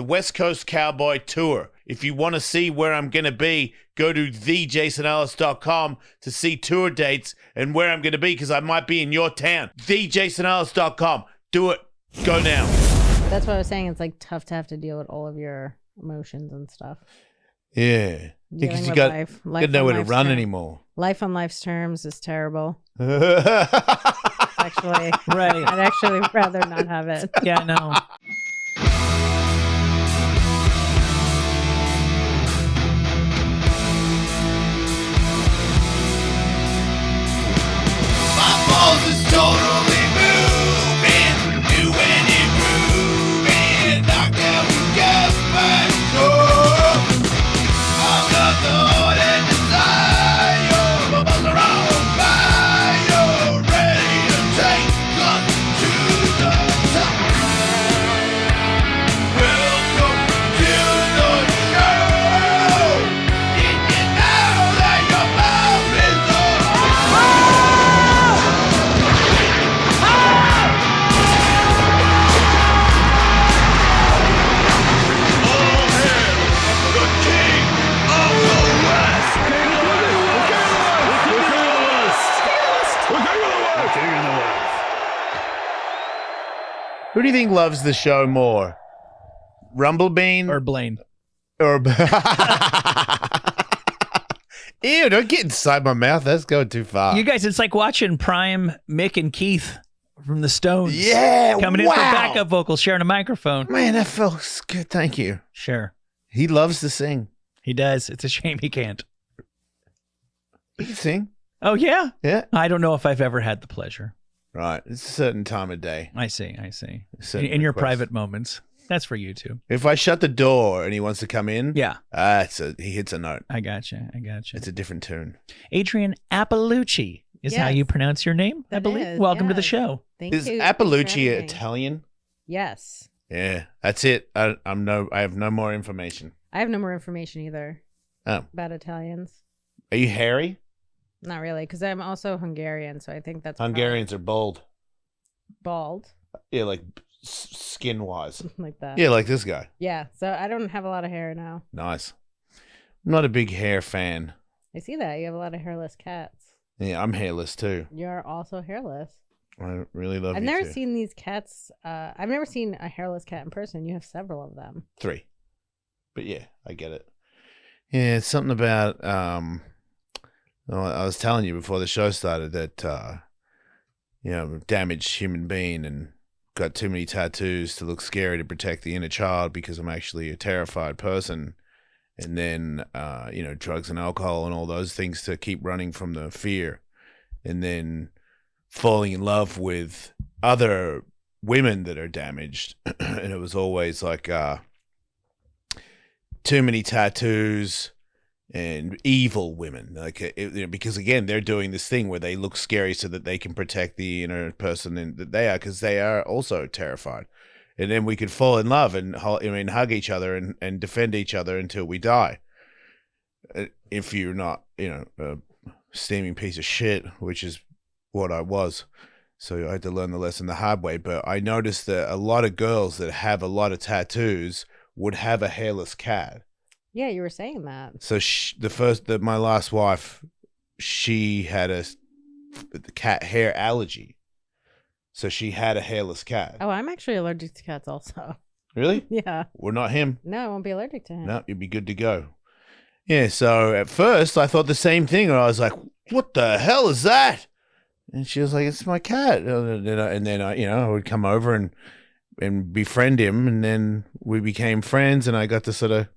the West Coast Cowboy Tour. If you want to see where I'm going to be, go to thejasonellis.com to see tour dates and where I'm going to be, because I might be in your town. thejasonellis.com. Do it. Go now. That's what I was saying. It's like tough to have to deal with all of your emotions and stuff. Yeah. Because you got nowhere to run anymore. Life on life's terms is terrible. Actually, right. I'd actually rather not have it. Yeah, no. My balls is totally moving, new and improving, knocked out with gas back door. I'm not the heart and desire, my balls are on fire, ready to take us to the top. Welcome to the show. Did you know that your mouth is Who do you think loves the show more? Rumblebean Or Blaine. or Ew, don't get inside my mouth. That's going too far. You guys, it's like watching Prime, Mick, and Keith from the Stones. Yeah, Coming in for backup vocals, sharing a microphone. Man, that feels good. Thank you. Sure. He loves to sing. He does. It's a shame he can't. He can sing. Oh, yeah? Yeah. I don't know if I've ever had the pleasure. Right. It's a certain time of day. I see. I see. Certain In your requests. private moments. That's for you too. If I shut the door and he wants to come in, Yeah. he hits a note. I gotcha. It's a different tune. Adrienne Iapalucci is how Yes. you pronounce your name, I That believe. is, Welcome to the yes. show. Thank Is you. Thanks for Iapalucci having me. Italian? Yes. Yeah, that's it. I have no more information. I have no more information either Oh, about Italians. are you hairy? Not really, because I'm also Hungarian, so I think that's Hungarians are bold. bald, Yeah, like skin wise. something like that. Yeah, like this guy. Yeah, so I don't have a lot of hair now. Nice. I'm not a big hair fan. I see that. You have a lot of hairless cats. Yeah, I'm hairless too. You're also hairless. I really love I've you never too. seen these cats. I've never seen a hairless cat in person. You have several of them. 3. But yeah, I get it. Yeah, it's something about well, I was telling you before the show started that damaged human being and got too many tattoos to look scary to protect the inner child because I'm actually a terrified person. And then drugs and alcohol and all those things to keep running from the fear. And then falling in love with other women that are damaged. And it was always like too many tattoos and evil women, because again they're doing this thing where they look scary so that they can protect the inner person that they are, because they are also terrified. And then we could fall in love and hug each other and defend each other until we die, if you're not a steaming piece of shit, which is what I was. So I had to learn the lesson the hard way. But I noticed that a lot of girls that have a lot of tattoos would have a hairless cat. Yeah, you were saying that. So my last wife, she had the cat hair allergy. So she had a hairless cat. Oh, I'm actually allergic to cats also. Really? Yeah. Well, not him. No, I won't be allergic to him. No, you'd be good to go. Yeah, so at first I thought the same thing. I was like, what the hell is that? And she was like, it's my cat. And then I would come over and befriend him. And then we became friends and I got to sort of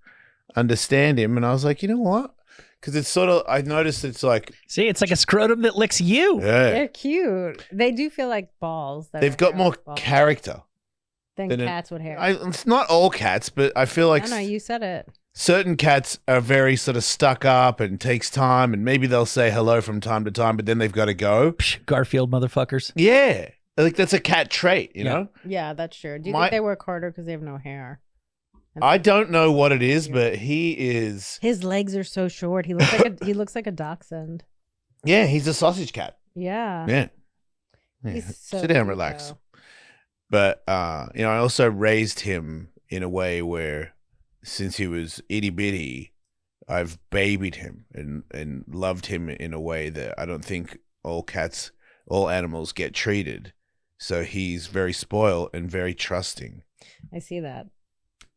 understand him. And I was like, you know what? Because it's sort of, I noticed it's like. See, it's like a scrotum that licks you. Yeah. They're cute. They do feel like balls. They've got more character than cats would have. It's not all cats, but I feel like. No, you said it. Certain cats are very sort of stuck up and takes time, and maybe they'll say hello from time to time, but then they've got to go. Psh, Garfield motherfuckers. Yeah. Like that's a cat trait, you know? Yeah, that's true. Do you think they work harder because they have no hair? I don't know what it is, but he is. His legs are so short. He looks like a dachshund. Yeah, he's a sausage cat. Yeah. Yeah. He's so Sit down, cute, relax. though. But I also raised him in a way where since he was itty bitty, I've babied him and loved him in a way that I don't think all animals get treated. So he's very spoiled and very trusting. I see that.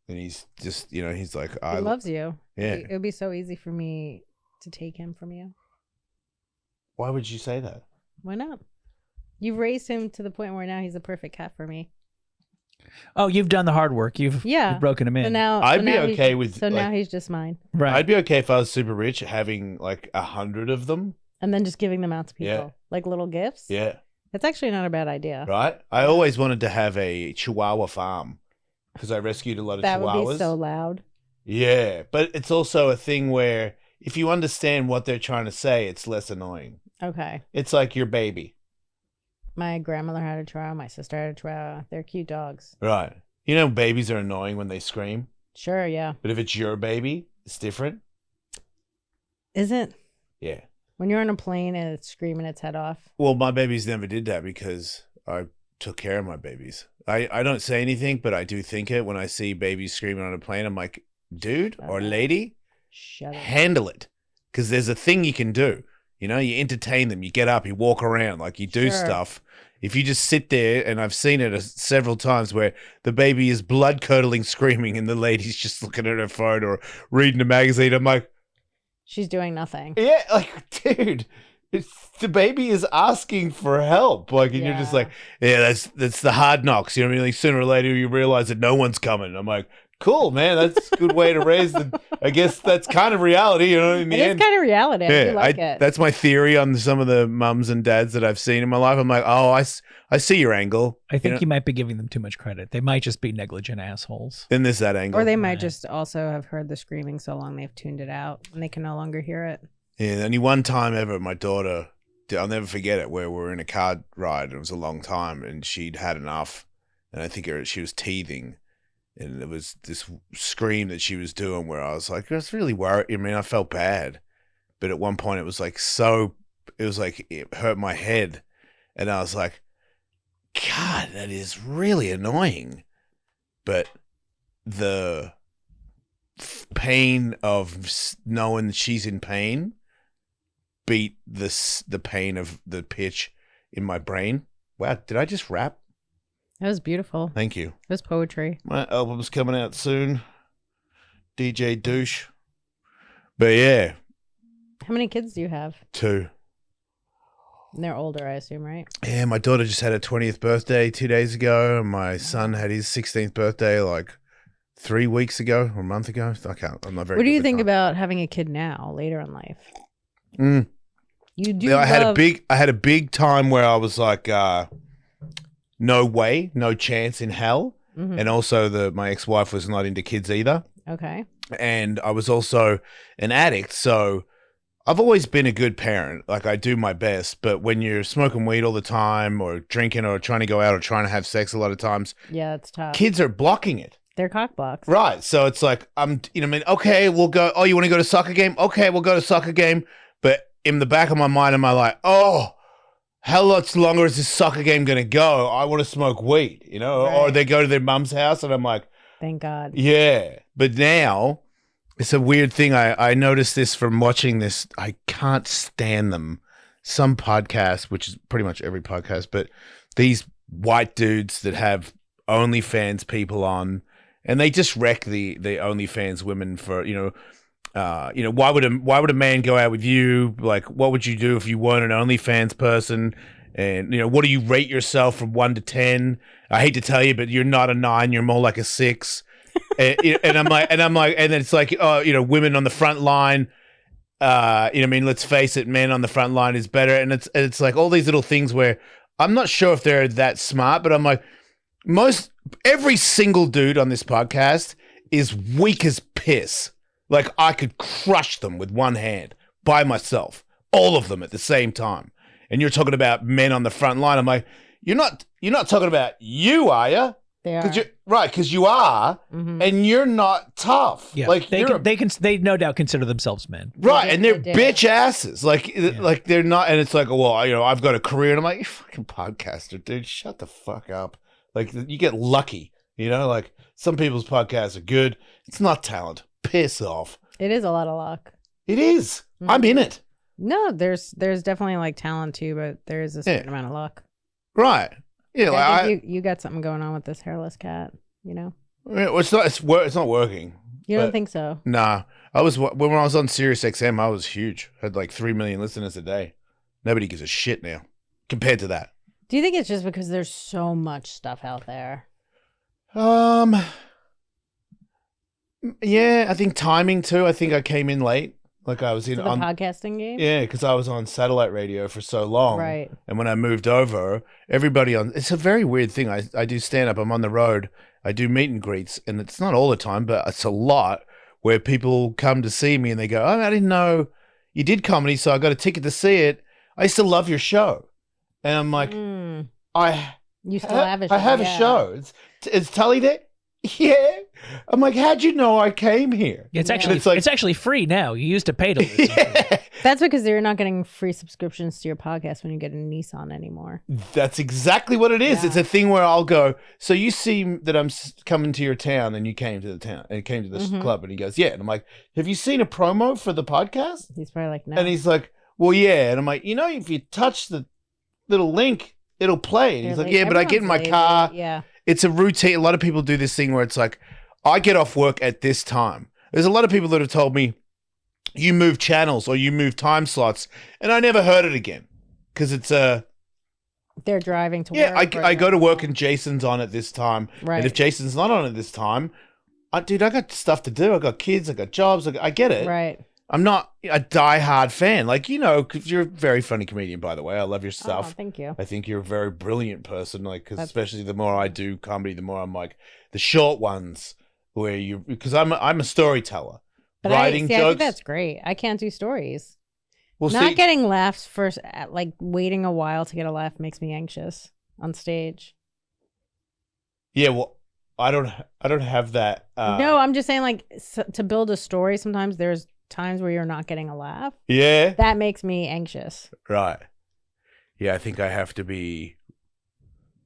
And he's just, he's like, He loves you. Yeah. It would be so easy for me to take him from you. Why would you say that? Why not? You've raised him to the point where now he's a perfect cat for me. Oh, you've done the hard work. You've broken him in. So now, I'd be okay with. So now he's just mine. Right. I'd be okay if I was super rich, having like 100 of them. And then just giving them out to people. Yeah. Like little gifts. Yeah. It's actually not a bad idea. Right? I always wanted to have a Chihuahua farm because I rescued a lot of That Chihuahuas. would be so loud. Yeah. But it's also a thing where if you understand what they're trying to say, it's less annoying. Okay. It's like your baby. My grandmother had a Chihuahua. My sister had a Chihuahua. They're cute dogs. Right. Babies are annoying when they scream. Sure, yeah. But if it's your baby, it's different. Is it? Yeah. When you're on a plane and it's screaming its head off? Well, my babies never did that because I took care of my babies. I don't say anything, but I do think it when I see babies screaming on a plane. I'm like, dude or lady, shut up. Handle it. Because there's a thing you can do. You entertain them. You get up, you walk around, like you do stuff. If you just sit there, and I've seen it several times where the baby is blood-curdling screaming and the lady's just looking at her phone or reading a magazine, I'm like... She's doing nothing. Yeah, like, dude, the baby is asking for help. Like, and you're just like, yeah, that's the hard knocks. You know what I mean? Like, sooner or later, you realize that no one's coming. I'm like, cool, man. That's a good way to raise the... I guess that's kind of reality, in the end. It's kind of reality. I do like it. That's my theory on some of the mums and dads that I've seen in my life. I'm like, oh, I see your angle. I think you might be giving them too much credit. They might just be negligent assholes. Then there's that angle. Or they might just also have heard the screaming so long they've tuned it out and they can no longer hear it. Yeah, only one time ever, my daughter, I'll never forget it, where we were in a car ride. It was a long time and she'd had enough. And I think she was teething. And it was this scream that she was doing where I was like, I was really worried. I mean, I felt bad. But at one point it was like it hurt my head. And I was like, God, that is really annoying. But the pain of knowing that she's in pain beat the pain of the pitch in my brain. Wow, did I just rap? That was beautiful. Thank you. It was poetry. My album's coming out soon. DJ Douche. But yeah. How many kids do you have? 2. And they're older, I assume, right? Yeah, my daughter just had her 20th birthday 2 days ago. And my son had his 16th birthday like 3 weeks ago or a month ago. I'm not very What do you good think with time. about having a kid now, later in life? You do. Yeah, I had a big time where I was like, no way, no chance in hell. Mm-hmm. And also my ex-wife was not into kids either. Okay. And I was also an addict. So I've always been a good parent. Like I do my best. But when you're smoking weed all the time or drinking or trying to go out or trying to have sex a lot of times, yeah, that's tough. Kids are blocking it. They're cock blocks. Right. So it's like, okay, we'll go. Oh, you want to go to soccer game? Okay, we'll go to soccer game. But in the back of my mind, am I like, oh, how much longer is this soccer game going to go? I want to smoke weed, Right. Or they go to their mum's house and I'm like, thank God. yeah. But now it's a weird thing. I noticed this from watching this. I can't stand them. Some podcasts, which is pretty much every podcast, but these white dudes that have OnlyFans people on and they just wreck the OnlyFans women for, why would a man go out with you? Like, what would you do if you weren't an OnlyFans person? And, what do you rate yourself from 1 to 10? I hate to tell you, but you're not a 9. You're more like a 6. and I'm like, and then it's like, women on the front line. Let's face it, men on the front line is better. And it's like all these little things where I'm not sure if they're that smart, but I'm like, every single dude on this podcast is weak as piss. Like I could crush them with one hand by myself, all of them at the same time. And you're talking about men on the front line. I'm like, you're not talking about you, are you? They are. Right, because you are, and you're not tough. Yeah, like they no doubt consider themselves men. Right, and they're They bitch asses. Like they're not, and it's like, well, I've got a career, and I'm like, you fucking podcaster, dude, shut the fuck up. Like you get lucky. You know, like some people's podcasts are good. It's not talent. Piss off. It is a lot of luck. It is. Mhm. I'm in it. No, there's definitely like talent too, but there is a certain amount of luck. Right. Yeah. I think you got something going on with this hairless cat. You know. Well, it's not working. You don't But- think so? Nah. When I was on Sirius XM, I was huge. I had like 3 million listeners a day. Nobody gives a shit now compared to that. Do you think it's just because there's so much stuff out there? Yeah, I think timing too. I think I came in late. Like I was in To the podcasting game? yeah, because I was on satellite radio for so long. Right. And when I moved over, it's a very weird thing. I do stand up. I'm on the road. I do meet and greets, and it's not all the time, but it's a lot where people come to see me and they go, "Oh, I didn't know you did comedy, so I got a ticket to see it. I used to love your show." And I'm like, You still have a show? I have a show. Is Tully there? Yeah. I'm like, how'd you know I came here? It's Yeah. actually it's actually free now. You used to pay to listen. Yeah. That's because you're not getting free subscriptions to your podcast when you get a Nissan anymore. That's exactly what it is. Yeah. It's a thing where I'll go, so you see that I'm coming to your town and you came to the town and came to this club. And he goes, yeah. And I'm like, have you seen a promo for the podcast? He's probably like, no. And he's like, well, yeah. And I'm like, if you touch the little link, it'll play. And he's like, yeah, but I get in my Everyone's car. lazy. Yeah. It's a routine. A lot of people do this thing where it's like, I get off work at this time. There's a lot of people that have told me, you move channels or you move time slots, and I never heard it again because it's They're driving to yeah. work. I go to work and Jason's on at this time, Right. and if Jason's not on at this time, I got stuff to do. I got kids. I got jobs. I get it. Right. I'm not a diehard fan, like 'cause you're a very funny comedian, by the way. I love your Oh, stuff. thank you. I think you're a very brilliant person, like, because That's- especially the more I do comedy, the more I'm like the short ones where because I'm a storyteller, But writing I jokes. think that's great. I can't do stories. well, Not see, getting laughs first, like waiting a while to get a laugh makes me anxious on stage. yeah, well, I don't have that. No, I'm just saying, like, to build a story, sometimes there's times where you're not getting a laugh. yeah, That makes me anxious. right. Yeah, I think I have to be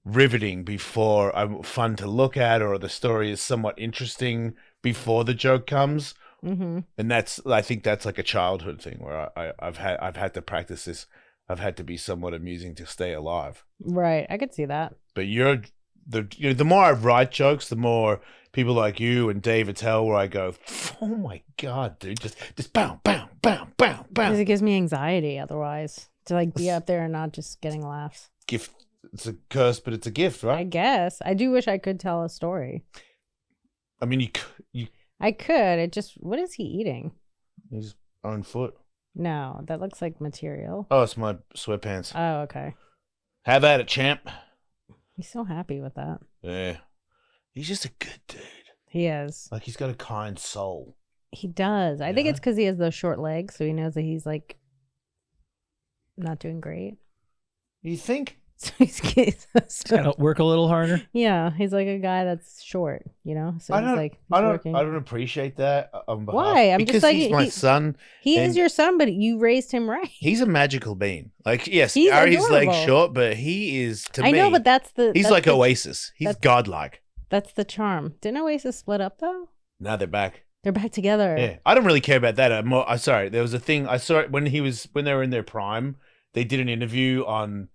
riveting before I'm fun to look at, or the story is somewhat interesting before the joke comes. Mm-hmm. And I think that's like a childhood thing where I've had to practice this. I've had to be somewhat amusing to stay alive. Right. I could see that. But the more I write jokes, the more people like you and Dave Attell, where I go, oh my god, dude, just bam, bam, bam, bam, Because bam. it gives me anxiety otherwise to like be up there and not just getting laughs. Gift. It's a curse, but it's a gift, I right? guess. I do wish I could tell a story. I mean, you I could. It just, what is he eating? his own foot. No, that looks like material. Oh, it's my sweatpants. Oh, okay. Have at it, champ. He's so happy with that. Yeah, he's just a good dude. He is. Like he's got a kind soul. He does. I think Yeah. it's because he has those short legs, so he knows that he's like not doing great. You think? So he's Gotta work a little harder. yeah, he's like a guy that's short, you know. So I he's don't. like, he's I don't. working. I don't appreciate that. On behalf, Why? I'm just because like, he's my he- son. He and- is your son, but you raised him right. He's a magical being. Like, yes, He's are his legs adorable. short, but he is to I me. know, but that's he's like the, Oasis. He's that's- godlike. That's the charm. Didn't Oasis split up though? Now they're back. They're back together. Yeah, I don't really care about that. I'm sorry. There was a thing I saw it when they were in their prime. They did an interview on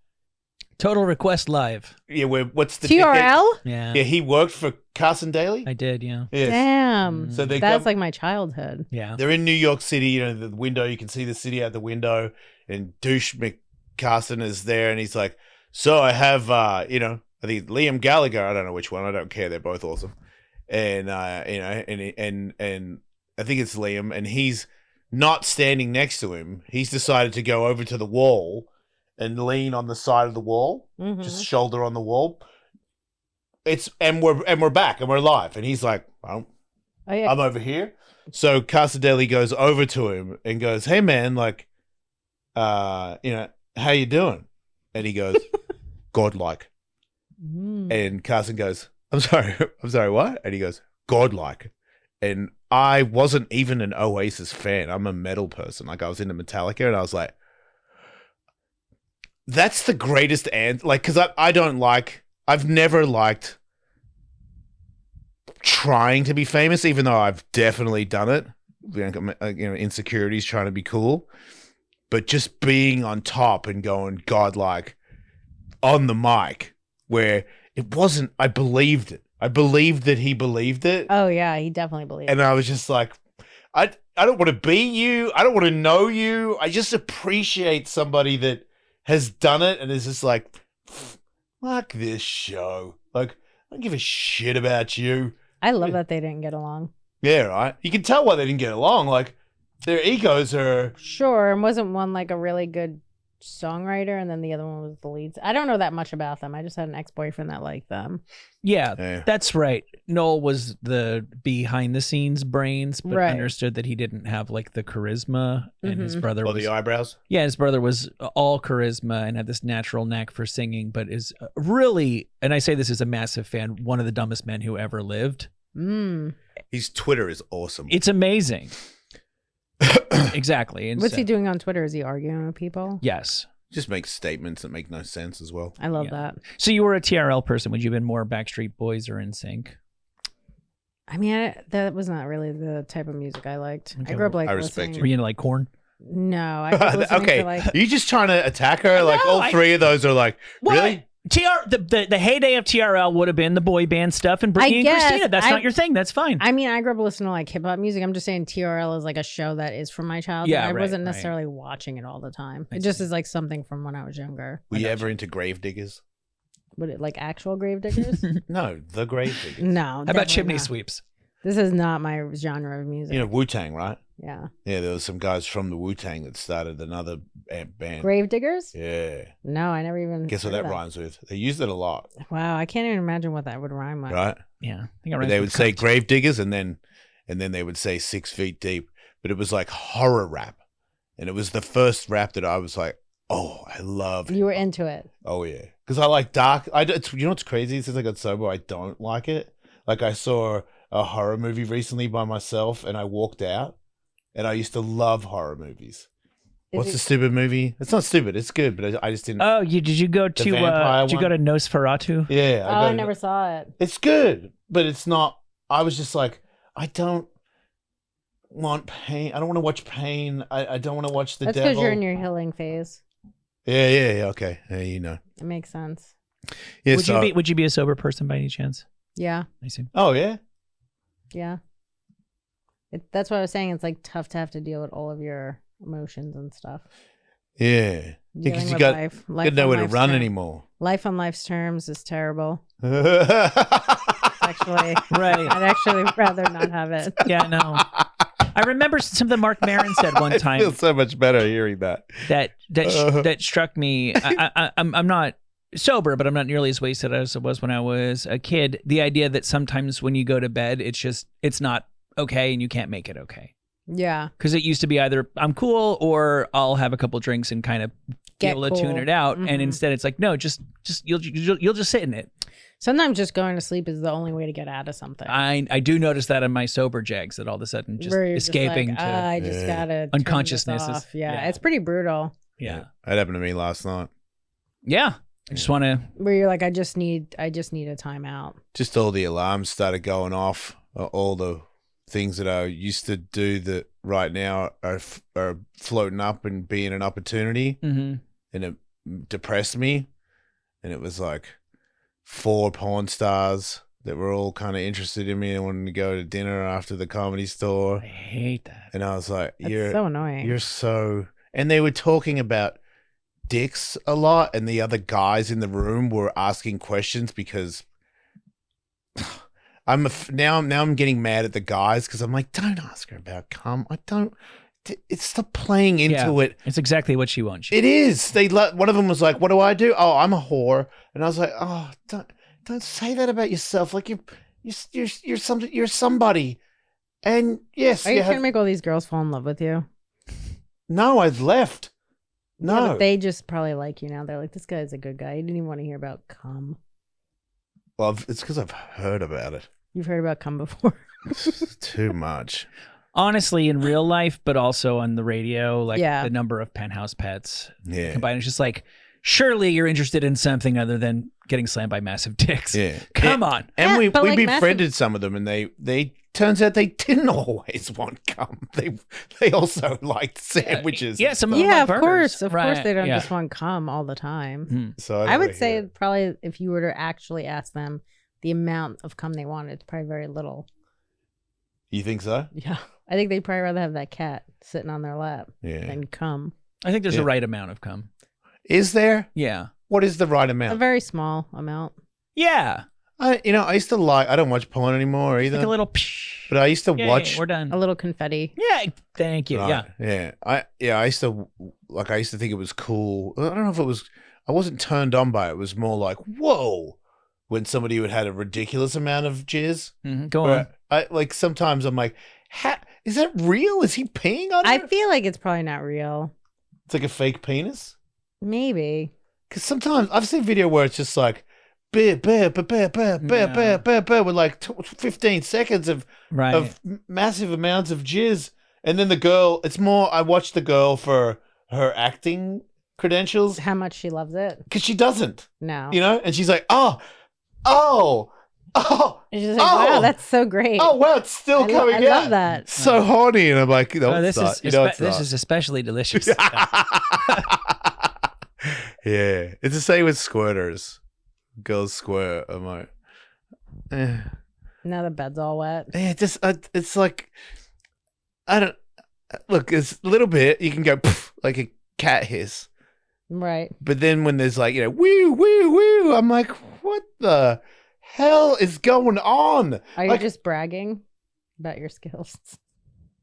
Total Request Live. what's the TRL? Yeah, Yeah, he worked for Carson Daly. I did. Yeah, Yes. Damn. So they That's come- like my childhood. yeah. They're in New York City. You know, the window. You can see the city out the window, and Douche McCarson is there, and he's like, "So I have, I think Liam Gallagher. I don't know which one. I don't care. They're both awesome." And and I think it's Liam, and he's not standing next to him. He's decided to go over to the wall and lean on the side of the wall, Mhm. just shoulder on the wall. We're back and we're live, and he's like, "Well, Oh, yeah. I'm over here." So Casadeli goes over to him and goes, "Hey man, like, how you doing?" And he goes, "Godlike." Mm. And Carson goes, I'm sorry, what?" And he goes, "Godlike." And I wasn't even an Oasis fan. I'm a metal person. Like, I was into Metallica, and I was like, that's the greatest like, because I've never liked trying to be famous, even though I've definitely done it. Insecurities, trying to be cool, but just being on top and going godlike on the mic, where it wasn't. I believed it. I believed that he believed it. Oh yeah, he definitely believed. And I was just like, I don't want to be you. I don't want to know you. I just appreciate somebody that has done it and is just like, fuck this show. Like, I don't give a shit about you. I love that they didn't get along. Yeah, right. You can tell why they didn't get along. Like, their egos are. Sure, and wasn't one like a really good songwriter, and then the other one was the lead. I don't know that much about them. I just had an ex-boyfriend that liked them. Yeah, that's right. Noel was the behind-the-scenes brains, but understood that he didn't have like the charisma, and his brother was the eyebrows. Yeah, his brother was all charisma and had this natural knack for singing, but is really, and I say this as a massive fan, one of the dumbest men who ever lived. His Twitter is awesome. It's amazing. Exactly. And what's he doing on Twitter? Is he arguing with people? Yes. Just makes statements that make no sense as well. I love that. So you were a TRL person. Would you have been more Backstreet Boys or NSYNC? I mean, that was not really the type of music I liked. Okay, I grew up like I respect listening. Were you into like Korn? No, I grew up listening okay, to like. you just trying to attack her? Like No, all three of those are like, What? really? The heyday of TRL would have been the boy band stuff and Britney and guess. Christina. That's not your thing. That's fine. I mean, I grew up listening to like hip hop music. I'm just saying TRL is like a show that is from my childhood. Yeah, I right, wasn't right. necessarily watching it all the time. I It just see. is like something from when I was younger. Were you ever into Gravediggers? Would it like actual Gravediggers? No, the Gravediggers. No. How about definitely Chimney not. Sweeps? This is not my genre of music. You know Wu-Tang, right? Yeah. Yeah, there was some guys from the Wu-Tang that started another band. Gravediggers? Yeah. No, I never even. Guess what heard that of rhymes with? They used it a lot, Wow, I can't even imagine what that would rhyme with. right? Yeah. I think I But read they some would say cunt. Gravediggers and then they would say 6 feet deep. But it was like horror rap. And it was the first rap that I was like, oh, I love. You were into it. Oh, yeah. Because I like dark. You know what's crazy? Since I got sober, I don't like it. Like, I saw a horror movie recently by myself and I walked out. And I used to love horror movies. What's the stupid movie? It's not stupid. It's good, but I just didn't. Oh, did you go to vampire did you go to one? Nosferatu? Yeah. I never saw it. It's good, but it's not. I was just like, I don't want pain. I don't want to watch pain. I don't want to watch the That's devil. because you're in your healing phase. Yeah. Okay. Yeah, you know. It makes sense. Yeah. Would you be a sober person by any chance? Yeah. I see. Oh yeah. Yeah. That's what I was saying. It's like tough to have to deal with all of your emotions and stuff. Yeah. Dealing Because you with got life got on nowhere to life's run term- anymore. Life on life's terms is terrible. Yeah. Actually, Right. I'd actually rather not have it. Yeah, I know. I remember something Mark Maron said one I time feel so much better hearing that. that struck me. I'm not sober, but I'm not nearly as wasted as I was when I was a kid. The idea that sometimes when you go to bed, it's not okay and you can't make it okay. Yeah. Because it used to be either I'm cool or I'll have a couple drinks and kind of be Get able to cool. tune it out. And Mhm. instead, it's like no, just you'll just sit in it. Sometimes just going to sleep is the only way to get out of something. I do notice that in my sober jags that all of a sudden just Where you're escaping like, to I just Yeah. gotta turn Unconsciousness this is- off. Yeah, yeah. it's pretty brutal. yeah. That happened to me last night. Yeah. I just want to. Where you're like, I just need a timeout. Just all the alarms started going off. All the things that I used to do that right now are floating up and being an opportunity. Mm-hmm. And it depressed me. And it was like 4 porn stars that were all kind of interested in me and wanted to go to dinner after the Comedy Store. I hate that. And I was like, That's so annoying. you're so, and they were talking about dicks a lot, and the other guys in the room were asking questions because now I'm getting mad at the guys because I'm like, don't ask her about cum. I don't. It's stop playing into it. It's exactly what she wants. It is. One of them was like, "What do I do? Oh, I'm a whore," and I was like, "Oh, don't say that about yourself. Like you're somebody." And yes, Are you trying to make all these girls fall in love with you? No, I've left. Yeah, No, but they just probably like you now. They're like, this guy's a good guy. He didn't even want to hear about cum. well, it's because I've heard about it You've heard about cum before. too much. Honestly, in real life, but also on the radio, like Yeah. the number of Penthouse pets Yeah, combined, it's just like surely you're interested in something other than getting slammed by massive dicks. Yeah. Come on. And Yeah, we but, like, befriended some of them, and they turns out they didn't always want cum. They also liked sandwiches. Yeah, and some of stuff. them Yeah, like of burgers. course they don't Yeah. just want cum all the time. So I don't would wanna say hear it. probably if you were to actually ask them the amount of cum they wanted, it's probably very little. You think so? Yeah. I think they'd probably rather have that cat sitting on their lap Yeah. than cum. I think there's Yeah. a right amount of cum. Is there? Yeah. What is the right A amount? very small amount. Yeah. I used to I don't watch porn anymore either. Like a little psh. But I used to Yay, watch. we're done. A little confetti. Yeah, thank you. Right, Yeah. yeah. I used to think it was cool. I don't know if it was. I wasn't turned on by it. It was more like, whoa, when somebody would had a ridiculous amount of jizz. Go on. Where I like sometimes I'm like, is that real? Is he peeing on I it? feel like it's probably not real. It's like a fake penis. Maybe. Because sometimes I've seen video where it's just like, with like 15 seconds of Right. of massive amounts of jizz, and then the girl. It's more. I watch the girl for her acting credentials How much she loves it? because she doesn't, No. and she's like, oh, And she's like, wow, oh, that's so great. oh, wow, it's still I coming out. love that. So horny, and I'm like, no, Oh, it's this not. is It's this not. is especially delicious. Yeah, it's the same with squirters. Girls squirt. I'm like, Now the bed's all wet. yeah, just it's like, I don't look. It's a little bit. You can go poof, like a cat hiss, Right. but then when there's like woo woo woo, I'm like, what the hell is going on? Are you Like, just bragging about your skills?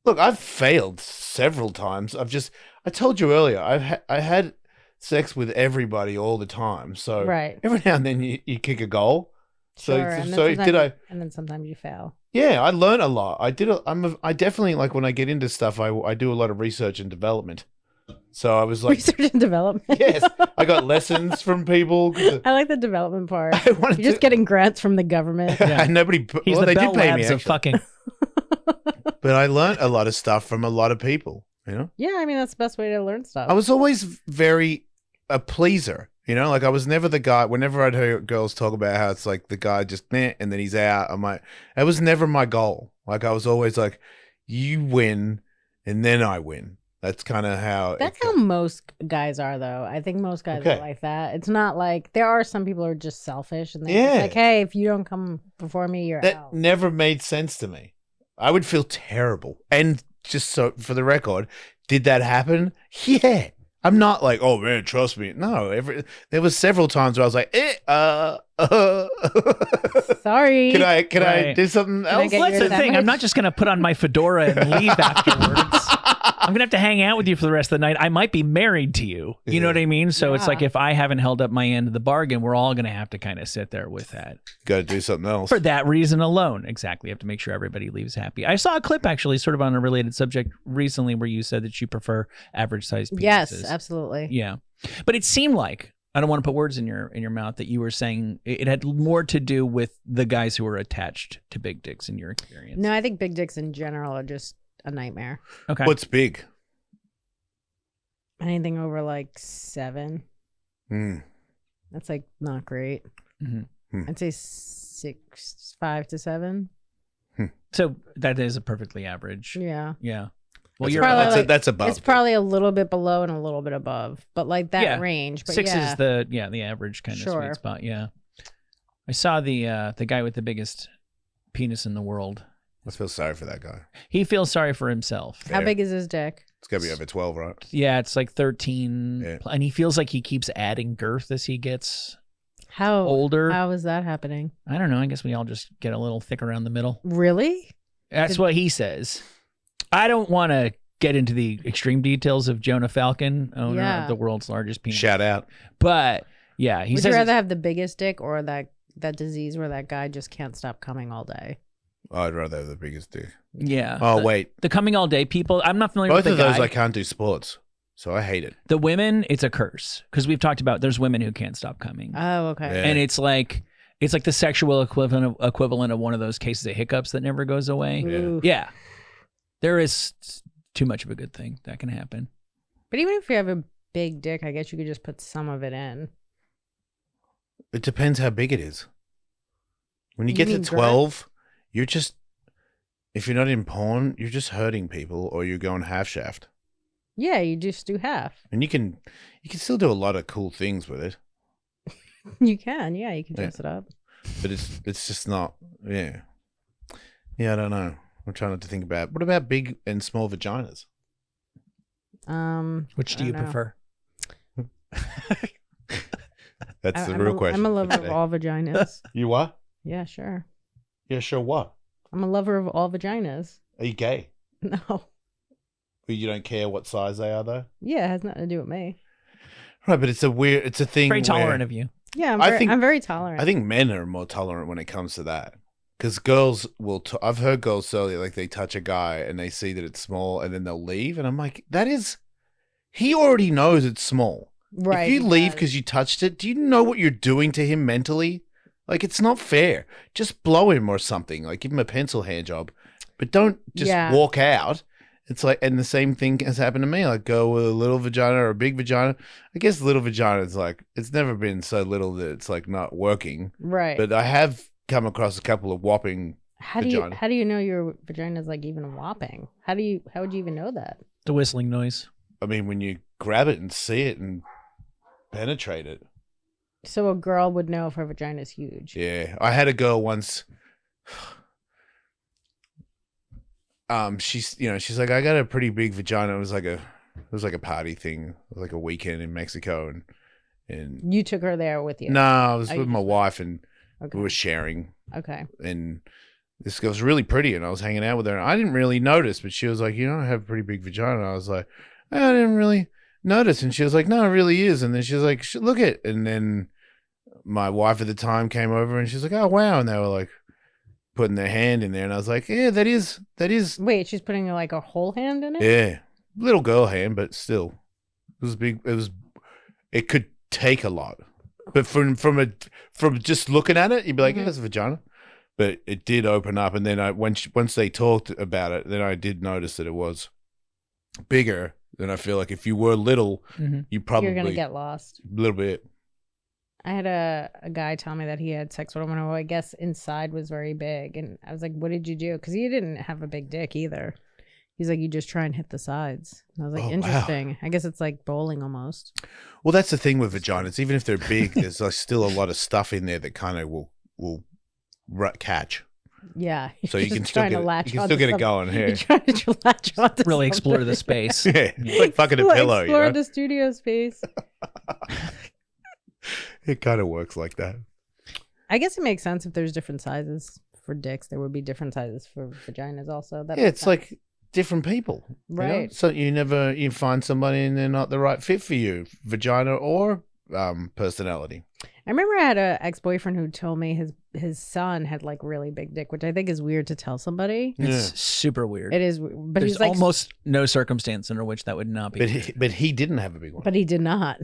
look, I've failed several times. I told you earlier. I had sex with everybody all the time. So Right. every now and then you kick a goal. So Sure. And then so sometimes did I? And then sometimes you fail. Yeah, I learned a lot. I definitely like when I get into stuff. I do a lot of research and development. So I was like, Research and development. yes, I got lessons from people. I like the development part. I wanted You're just getting grants from the government. Yeah. Nobody. He's Well, the they Bell did pay me Labs of actually, fucking. but I learned a lot of stuff from a lot of people. Yeah, I mean, that's the best way to learn stuff. I was always very a pleaser, like I was never the guy. Whenever I'd hear girls talk about how it's like the guy just meh, and then he's out, I'm like, it was never my goal. Like I was always like, you win, and then I win. That's kind of how. That's how most guys are, though. I think most guys Okay. are like that. It's not like there are some people who are just selfish and they're Yeah. just like, hey, if you don't come before me, you're That out. never made sense to me. I would feel terrible. And just so for the record, did that happen? Yeah. I'm not like, oh man, trust me. No, there was several times where I was like, Sorry. can I Right. do something I else? get Well, that's your the thing. I'm sandwich? not just going to put on my fedora and leave afterwards. I'm going to have to hang out with you for the rest of the night. I might be married to you. You know what I mean? So it's Yeah. like if I haven't held up my end of the bargain, we're all going to have to kind of sit there with that. Got to do something else. For that reason alone. Exactly. You have to make sure everybody leaves happy. I saw a clip actually sort of on a related subject recently where you said that you prefer average sized penises. Yes, absolutely. Yeah. But it seemed like, I don't want to put words in your mouth, that you were saying it had more to do with the guys who were attached to big dicks in your experience. No, I think big dicks in general are just a nightmare. Okay. What's big? Anything over like 7, Mm. that's like not great. Mhm. I'd say 5 to 7. So that is a perfectly average. Yeah. Yeah. Well, That's you're probably that's, like- that's above. It's probably a little bit below and a little bit above, but like that Yeah. range. But 6 yeah. is the average kind of Sure. sweet spot. Yeah. I saw the guy with the biggest penis in the world. I feel sorry for that guy. He feels sorry for himself. How Fair. big is his dick? It's got to be over 12, right? Yeah, it's like 13, Yeah. and he feels like he keeps adding girth as he gets How older. How is that happening? I don't know. I guess we all just get a little thick around the middle. Really? That's what he says. I don't want to get into the extreme details of Jonah Falcon, owner Yeah. of the world's largest penis. Shout out. But yeah, he Would says you rather it's- have the biggest dick or that disease where that guy just can't stop coming all day? I'd rather have the biggest dick. yeah. Oh, the, wait. the coming all day people. I'm not familiar Both with the of those guy. I can't do sports, so I hate it. The women, it's a curse because we've talked about there's women who can't stop coming, Oh, okay. Yeah. and it's like the sexual equivalent of one of those cases of hiccups that never goes away. Ooh. Yeah, there is too much of a good thing that can happen. But even if you have a big dick, I guess you could just put some of it in. It depends how big it is. When you get to mean 12, you're just, if you're not in porn, you're just hurting people or you're going half shaft. Yeah, you just do half. And you can still do a lot of cool things with it. You can, yeah, you can dress it up. But it's just not, yeah. Yeah, I don't know. I'm trying not to think about. What about big and small vaginas? Which do you prefer? That's the real question. I'm a lover of all vaginas. You are? Yeah, sure. Yeah, sure. What? I'm a lover of all vaginas. Are you gay? No. But you don't care what size they are, though? Yeah, it has nothing to do with me. Right, but it's a thing. Very tolerant of you. Yeah, I'm very tolerant. I think men are more tolerant when it comes to that. Because girls will, I've heard girls say, like, they touch a guy and they see that it's small and then they'll leave. And I'm like, he already knows it's small. Right. If you leave because you touched it, do you know what you're doing to him mentally? Like, it's not fair. Just blow him or something. Like, give him a pencil hand job. But don't just walk out. It's like, and the same thing has happened to me. Like, go with a little vagina or a big vagina. I guess little vagina is like, it's never been so little that it's like not working. Right. But I have come across a couple of whopping vagina. How do you know your vagina is like even whopping? How would you even know that? The whistling noise. I mean, when you grab it and see it and penetrate it. So a girl would know if her vagina is huge. Yeah. I had a girl once. She's like, I got a pretty big vagina. It was like a party thing. It was like a weekend in Mexico, and you took her there with you. No, I was with my wife, and okay. we were sharing. Okay. And this girl was really pretty, and I was hanging out with her, and I didn't really notice, but she was like, I have a pretty big vagina. And I was like, I didn't really notice, and she was like, no, it really is. And then she was like, look it. And then my wife at the time came over, and she's like, oh wow, and they were like putting their hand in there, and I was like, yeah, that is. Wait, she's putting like a whole hand in it? Yeah, little girl hand, but still, it was big. It could take a lot, but from just looking at it, you'd be like, yeah, it's a vagina. But it did open up, and then once they talked about it, then I did notice that it was bigger. Then I feel like if you were little, you're gonna get lost a little bit. I had a guy tell me that he had sex with a woman who I guess inside was very big. And I was like, what did you do? Because he didn't have a big dick either. He's like, you just try and hit the sides. And I was like, interesting. Wow. I guess it's like bowling almost. Well, that's the thing with vaginas. Even if they're big, there's like still a lot of stuff in there that kind of will catch. Yeah. So you can still get it going here. You're trying to latch on to really explore the space. Yeah. It's like fucking a pillow. Explore the studio space. It kind of works like that. I guess it makes sense if there's different sizes for dicks. There would be different sizes for vaginas also. Yeah, it's like different people. Right. So you find somebody and they're not the right fit for you, vagina or personality. I remember I had an ex-boyfriend who told me his son had like really big dick, which I think is weird to tell somebody. It's super weird. It is, but there's he's like almost no circumstance under which that would not be. But he didn't have a big one. But he did not.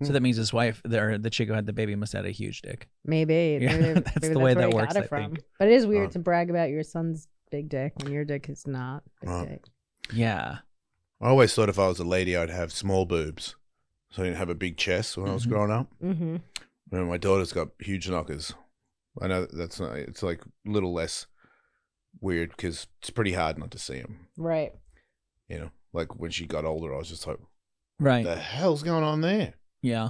So that means his wife, the chick who had the baby, must have had a huge dick. Maybe. That's the way that works, I think. But it is weird to brag about your son's big dick when your dick is not big dick. Yeah. I always thought if I was a lady, I'd have small boobs. So I didn't have a big chest when I was growing up. Mm-hmm. When my daughter's got huge knockers. I know that's not, it's like a little less weird because it's pretty hard not to see them. Right. Like when she got older, I was just like, right. What the hell's going on there? Yeah.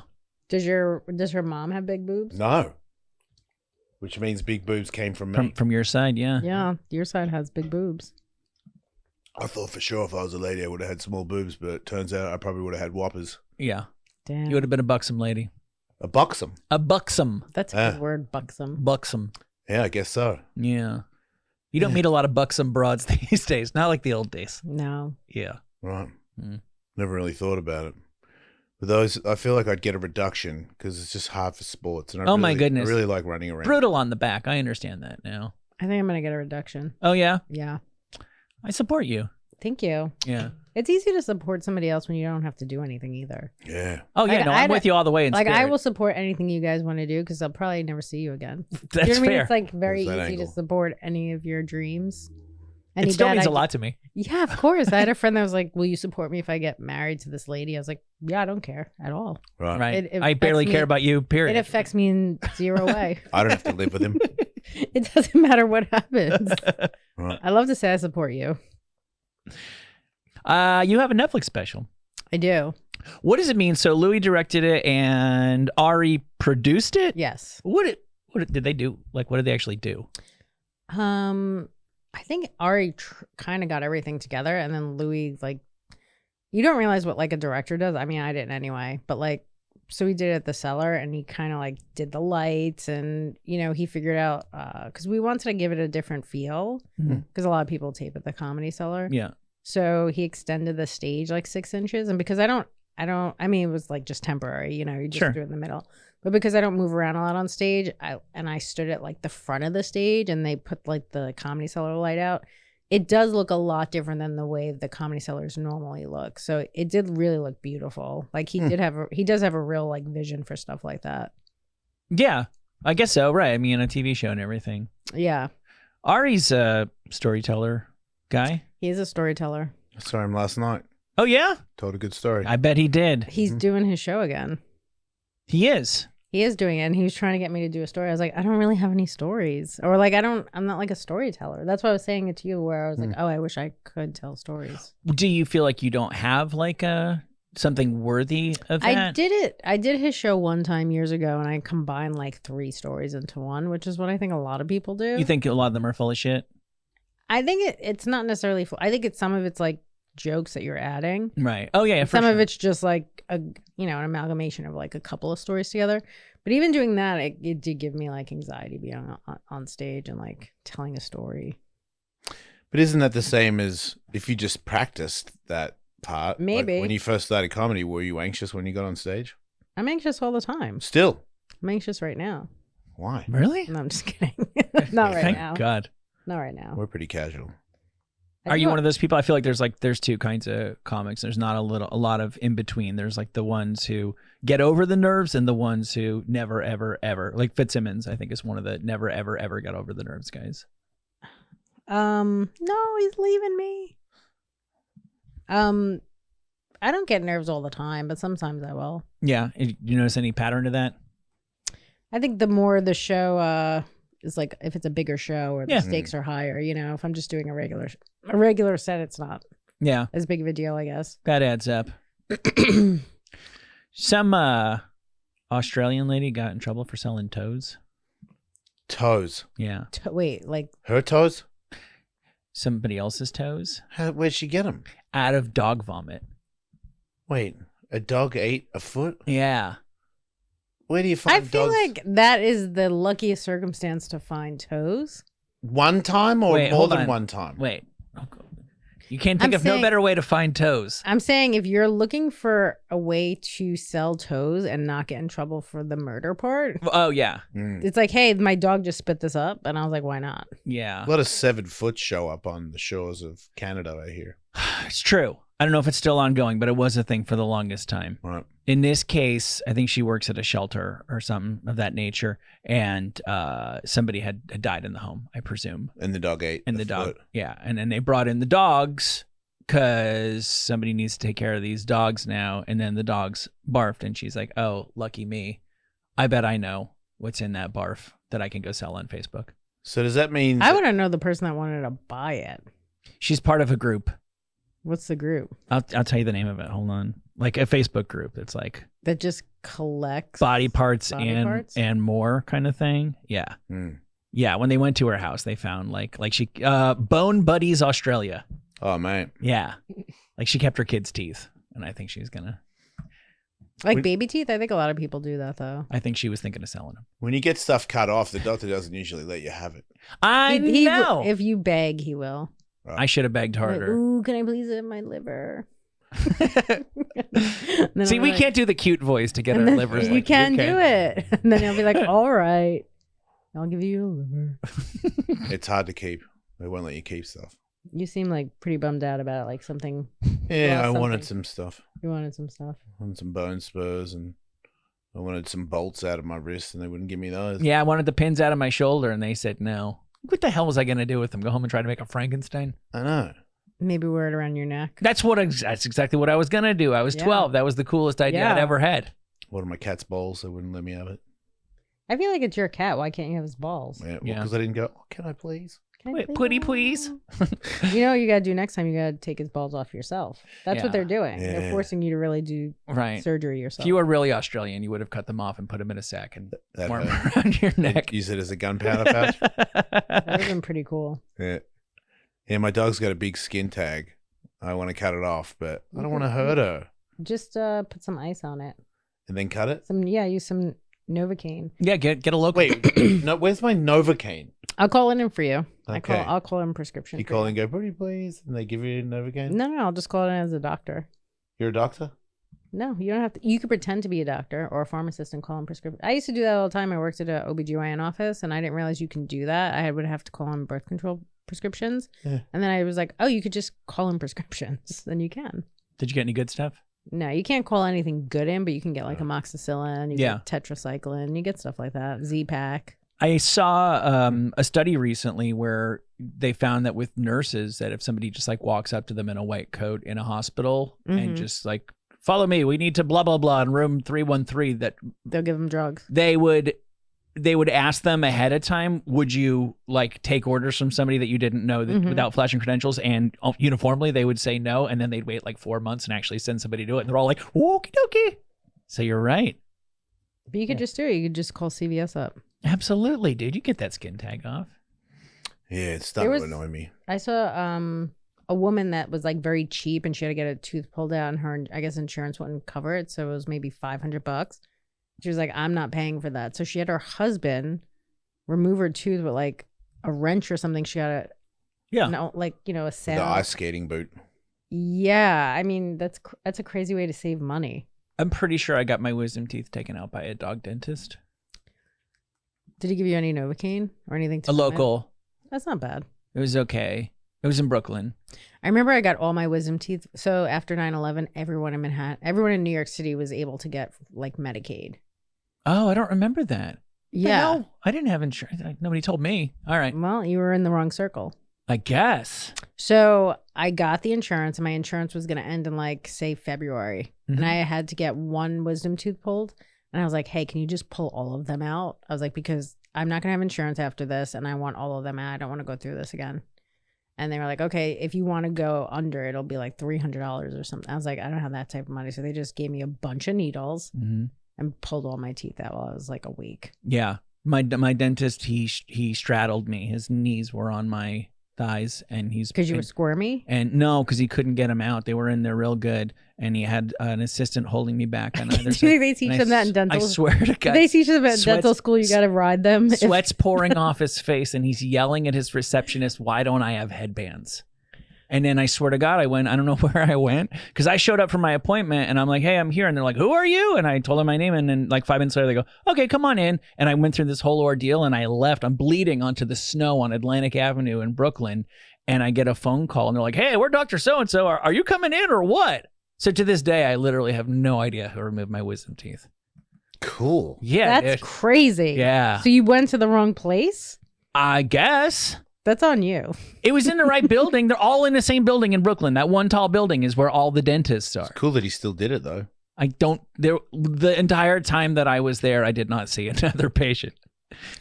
Does her mom have big boobs? No. Which means big boobs came from me. From your side, yeah. Yeah, your side has big boobs. I thought for sure if I was a lady, I would have had small boobs, but it turns out I probably would have had whoppers. Yeah. Damn. You would have been a buxom lady. A buxom? A buxom. That's a good word, buxom. Buxom. Yeah, I guess so. Yeah. You don't meet a lot of buxom broads these days. Not like the old days. No. Yeah. Right. Never really thought about it. But those, I feel like I'd get a reduction because it's just hard for sports. And my goodness. I really like running around. Brutal on the back. I understand that now. I think I'm going to get a reduction. Oh, yeah? Yeah. I support you. Thank you. Yeah. It's easy to support somebody else when you don't have to do anything either. Yeah. Oh, yeah. No, I'm with you all the way in spirit. I will support anything you guys want to do because I'll probably never see you again. That's you know what I mean? fair. It's like very easy angle. to support any of your dreams. And It still means a lot to me. Yeah, of course. I had a friend that was like, "Will you support me if I get married to this lady?" I was like, "Yeah, I don't care at all. Right. Right. It I barely affects care me- about you, period. It affects me in zero way. I don't have to live with him. It doesn't matter what happens. Right. I love to say I support you. You have a Netflix special. I do. What does it mean? So Louis directed it and Ari produced it? Yes. What did they do? Like, what did they actually do? I think Ari kind of got everything together, and then Louis, like, you don't realize what like a director does. I mean, I didn't anyway, but like, so he did it at the cellar, and he kind of like did the lights, and he figured out because we wanted to give it a different feel because a lot of people tape at the Comedy Cellar. Yeah. So he extended the stage like 6 inches, and because I mean, it was like just temporary, you just Sure. do it in the middle. But because I don't move around a lot on stage, I stood at like the front of the stage, and they put like the Comedy Cellar light out. It does look a lot different than the way the Comedy Cellars normally look. So it did really look beautiful. Like he does have a real like vision for stuff like that. Yeah, I guess so. Right. I mean, a TV show and everything. Yeah, Ari's a storyteller guy. he is a storyteller. I saw him last night. Oh, yeah? Told a good story. I bet he did. He's doing his show again. He is. He is doing it, and he was trying to get me to do a story. I was like, I don't really have any stories, or like I'm not like a storyteller. That's why I was saying it to you, where I was like, oh, I wish I could tell stories. Do you feel like you don't have like something worthy of that? I did his show one time years ago, and I combined like 3 stories into one, which is what I think a lot of people do. You think a lot of them are full of shit? I think it's not necessarily full. I think some of it's like jokes that you're adding. Right. Oh, yeah. Some of it's just like an amalgamation of like a couple of stories together. But even doing that, it did give me like anxiety being on stage and like telling a story. But isn't that the same as if you just practiced that part? Maybe. Like when you first started comedy, were you anxious when you got on stage? I'm anxious all the time. Still. I'm anxious right now. Why? Really? No, I'm just kidding. Not right Thank now. God. Not right now. We're pretty casual. I Are you feel- one of those people? I feel like there's 2 kinds of comics. There's not a lot of in between. There's like the ones who get over the nerves and the ones who never ever ever. Like Fitzsimmons, I think, is one of the never ever ever got over the nerves guys. No, he's leaving me. I don't get nerves all the time, but sometimes I will. Yeah. You notice any pattern to that? I think the more the show is like, if it's a bigger show or the Yeah. stakes are higher, if I'm just doing a regular set, it's not Yeah. as big of a deal, I guess. That adds up. Some Australian lady got in trouble for selling toes. Toes. Yeah. Wait, like, Her toes? Somebody else's toes Where'd she get them? out of dog vomit. Wait, a dog ate a foot? Yeah. Where do you find I feel dogs? like that is the luckiest circumstance to find toes. One time or Wait, more hold than on. one time? Wait. You can't think I'm of no saying- better way to find toes. I'm saying if you're looking for a way to sell toes and not get in trouble for the murder part, Oh, yeah. Mm. it's like, hey, my dog just spit this up. And I was like, why not? Yeah. A lot of 7-foot show up on the shores of Canada, I hear. It's true. I don't know if it's still ongoing, but it was a thing for the longest time. Right. In this case, I think she works at a shelter or something of that nature, and somebody had died in the home, I presume. And the dog ate And the the dog, foot. yeah. And then they brought in the dogs because somebody needs to take care of these dogs now. And then the dogs barfed, and she's like, "Oh, lucky me! I bet I know what's in that barf that I can go sell on Facebook." So does that mean... I want to know the person that wanted to buy it. She's part of a group. What's the group I'll tell you the name of it. Hold on. Like a Facebook group that's like that just collects body parts Body parts? and more kind of thing. Yeah. Mm. Yeah. When they went to her house, they found like she Bone Buddies Australia. Oh, man. Yeah. Like she kept her kids' teeth. And I think she's gonna like baby teeth? I think a lot of people do that though. I think she was thinking of selling them. When you get stuff cut off, the doctor doesn't usually let you have it. I He- know. If you beg, he will. I should have begged Like, harder. ooh, can I please have my liver? Then See, I'm we like- can't do the cute voice to get and our then livers. You like can can. do it. And then he'll be like, all right, I'll give you your liver. It's hard to keep. They won't let you keep stuff. You seem like pretty bummed out about it, like something. Yeah, Lost I wanted something. some stuff. You wanted some stuff. I wanted some bone spurs, and I wanted some bolts out of my wrist, and they wouldn't give me those. Yeah, I wanted the pins out of my shoulder, and they said no. What the hell was I going to do with them? Go home and try to make a Frankenstein? I know. Maybe wear it around your neck. That's exactly what I was going to do. I was 12. That was the coolest idea I'd ever had. One of my cat's balls, they wouldn't let me have it. I feel like it's your cat. Why can't you have his balls? Yeah, because I didn't go, can I please? Wait, pretty please. You know what you got to do next time? You got to take his balls off yourself. That's what they're doing. Yeah. They're forcing you to really do surgery yourself. If you were really Australian, you would have cut them off and put them in a sack and That warm hurt. around your neck. Use it as a gunpowder pouch. That would have been pretty cool. Yeah. Yeah, my dog's got a big skin tag. I want to cut it off, but I don't want to hurt her. Just put some ice on it. And then cut it? Use some Novocaine. Yeah, get a local. Wait, no, where's my Novocaine? I'll call it in for you. Okay. I'll call in prescription. You call and go, pretty please, and they give you Novocaine? No, I'll just call it in as a doctor. You're a doctor? No, you don't have to. You could pretend to be a doctor or a pharmacist and call in prescription. I used to do that all the time. I worked at an OBGYN office, and I didn't realize you can do that. I would have to call in birth control prescriptions. Yeah. And then I was like, oh, you could just call in prescriptions. Then you can. Did you get any good stuff? No, you can't call anything good in, but you can get like amoxicillin, you get tetracycline, you get stuff like that, Z-Pack. I saw a study recently where they found that with nurses, that if somebody just like walks up to them in a white coat in a hospital and just like, follow me, we need to blah, blah, blah in room 313, that they'll give them drugs. They would ask them ahead of time, would you like take orders from somebody that you didn't know that, without flashing credentials? And uniformly they would say no. And then they'd wait like 4 months and actually send somebody to do it. And they're all like, okie dokie. So you're right. But you could just do it. You could just call CVS up. Absolutely, dude. You get that skin tag off. Yeah, it's starting to annoy me. I saw a woman that was like very cheap and she had to get a tooth pulled out and her, I guess, insurance wouldn't cover it. So it was maybe $500. She was like, I'm not paying for that. So she had her husband remove her tooth with like a wrench or something. She got a sand. The ice skating boot. Yeah. I mean, that's a crazy way to save money. I'm pretty sure I got my wisdom teeth taken out by a dog dentist. Did he give you any Novocaine or anything? A local. That's not bad. It was okay. It was in Brooklyn. I remember I got all my wisdom teeth. So after 9/11, everyone in New York City was able to get like Medicaid. Oh, I don't remember that. Yeah. No, I didn't have insurance. Nobody told me. All right. Well, you were in the wrong circle. I guess. So I got the insurance and my insurance was going to end in like, say, February. And I had to get one wisdom tooth pulled. And I was like, hey, can you just pull all of them out? I was like, because I'm not going to have insurance after this. And I want all of them out. I don't want to go through this again. And they were like, okay, if you want to go under, it'll be like $300 or something. I was like, I don't have that type of money. So they just gave me a bunch of needles and pulled all my teeth out while I was like a week. Yeah. My dentist, he straddled me. His knees were on my thighs, and because you were squirmy. And no, because he couldn't get them out. They were in there real good, and he had an assistant holding me back on either side. Do they teach them that in dental? I swear to God. They teach them at dental school. You got to ride them. Sweat's pouring off his face, and he's yelling at his receptionist, "Why don't I have headbands?" And then I swear to God, I don't know where I went, because I showed up for my appointment and I'm like, hey, I'm here. And they're like, who are you? And I told them my name. And then like 5 minutes later, they go, okay, come on in. And I went through this whole ordeal and I left. I'm bleeding onto the snow on Atlantic Avenue in Brooklyn. And I get a phone call and they're like, hey, we're Dr. So-and-so. Are you coming in or what? So to this day, I literally have no idea who removed my wisdom teeth. Cool. Yeah. That's crazy. Yeah. So you went to the wrong place? I guess. That's on you. It was in the right building. They're all in the same building in Brooklyn. That one tall building is where all the dentists are. It's cool that he still did it, though. The entire time that I was there, I did not see another patient.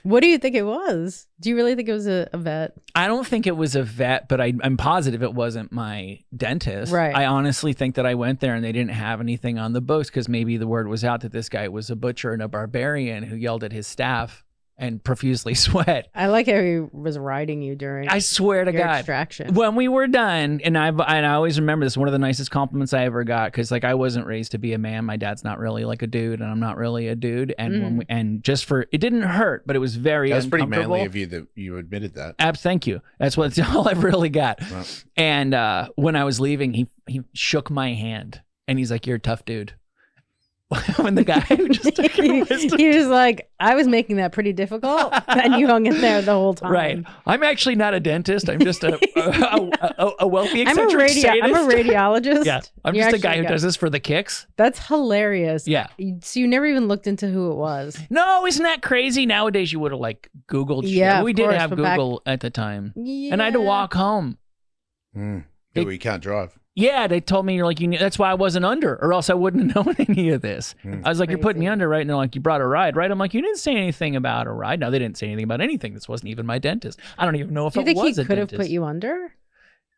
What do you think it was? Do you really think it was a vet? I don't think it was a vet, but I'm positive it wasn't my dentist. Right. I honestly think that I went there and they didn't have anything on the books, because maybe the word was out that this guy was a butcher and a barbarian who yelled at his staff and profusely sweat. I like how he was riding you during. I swear to your God, extraction. when we were done, and I always remember this, one of the nicest compliments I ever got, because like I wasn't raised to be a man. My dad's not really like a dude, and I'm not really a dude. And and just for it didn't hurt, but it was very. That's pretty uncomfortable. manly of you that you admitted that. Thank you. That's all I've really got. Wow. And when I was leaving, he shook my hand, and he's like, "You're a tough dude." when the guy just took he was like, I was making that pretty difficult, and you hung in there the whole time. Right. I'm actually not a dentist. I'm just a wealthy eccentric sadist. I'm a radiologist. Yeah. I'm just a guy who does this for the kicks. That's hilarious. Yeah. So you never even looked into who it was. No, isn't that crazy? Nowadays you would have like Googled shit. Yeah, We of did course, have but Google at the time. Yeah. And I had to walk home. Yeah, well, you can't drive. Yeah, they told me you're like that's why I wasn't under, or else I wouldn't have known any of this. I was like, you're putting me under, right? And they're like, you brought a ride, right? I'm like, you didn't say anything about a ride. No, they didn't say anything about anything. This wasn't even my dentist. I don't even know if Do you it think was he a could have dentist. put you under?